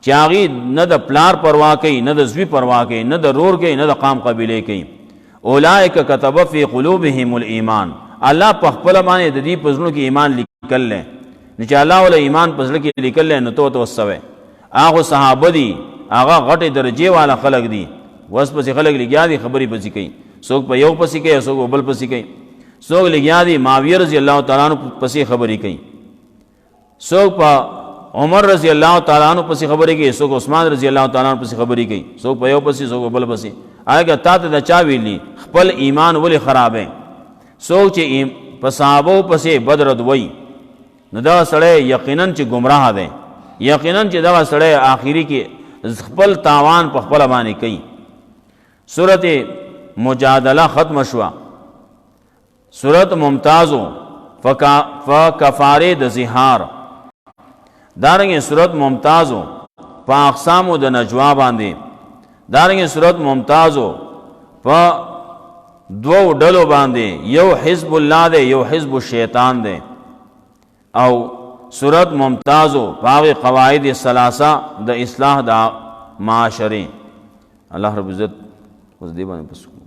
چې هغه نه د پلار پروا کوي، نه د زوی پروا کوي، نه د رور کوي، نه د قام قبیله کوي. اولئک کتب فی قلوبهم الایمان، الله په خپل باندې د دې پزړو کې ایمان لیکل لې نه چې الله ول ایمان پزړو کې لیکل لې نو تو توسوي. هغه صحابه دي، هغه غټه درجه والا خلق دي، وس پسې خلق لګیا دي خبرې پسې کوي، څوک په یو پسې کوي، څوک بل پسې کوي، څوک لګیا دي معاویه رضی الله تعالی عنہ پسې خبرې کوي، څوک په عمر رضی اللہ تعالیٰ عنہ پسی خبری کی، سوک عثمان رضی اللہ تعالیٰ عنہ پسی خبری کی، سوک پیو پسی سوک بل پسی. آئے گا تا تا چا ویلی خپل ایمان ولی خراب ہے. سوک چی پسابو پسی بدرد وی نو دا سڑے یقیناً چی گمراہ دے، یقیناً چی دا سڑے آخری کی خپل تاوان پا خپل بانی کئی. سورت مجادلہ ختم شوا، سورت ممتازو فکفارے د زہار. دارنگی صورت ممتازو پا اقسامو د نجوا باندے، دارنگی صورت ممتازو پا دو ڈلو باندے، یو حزب اللہ دے یو حزب الشیطان دے. او صورت ممتازو پاوی قواعد ثلاثہ د اصلاح دا معاشرے. اللہ رب عزت اس دیبانے پسکو.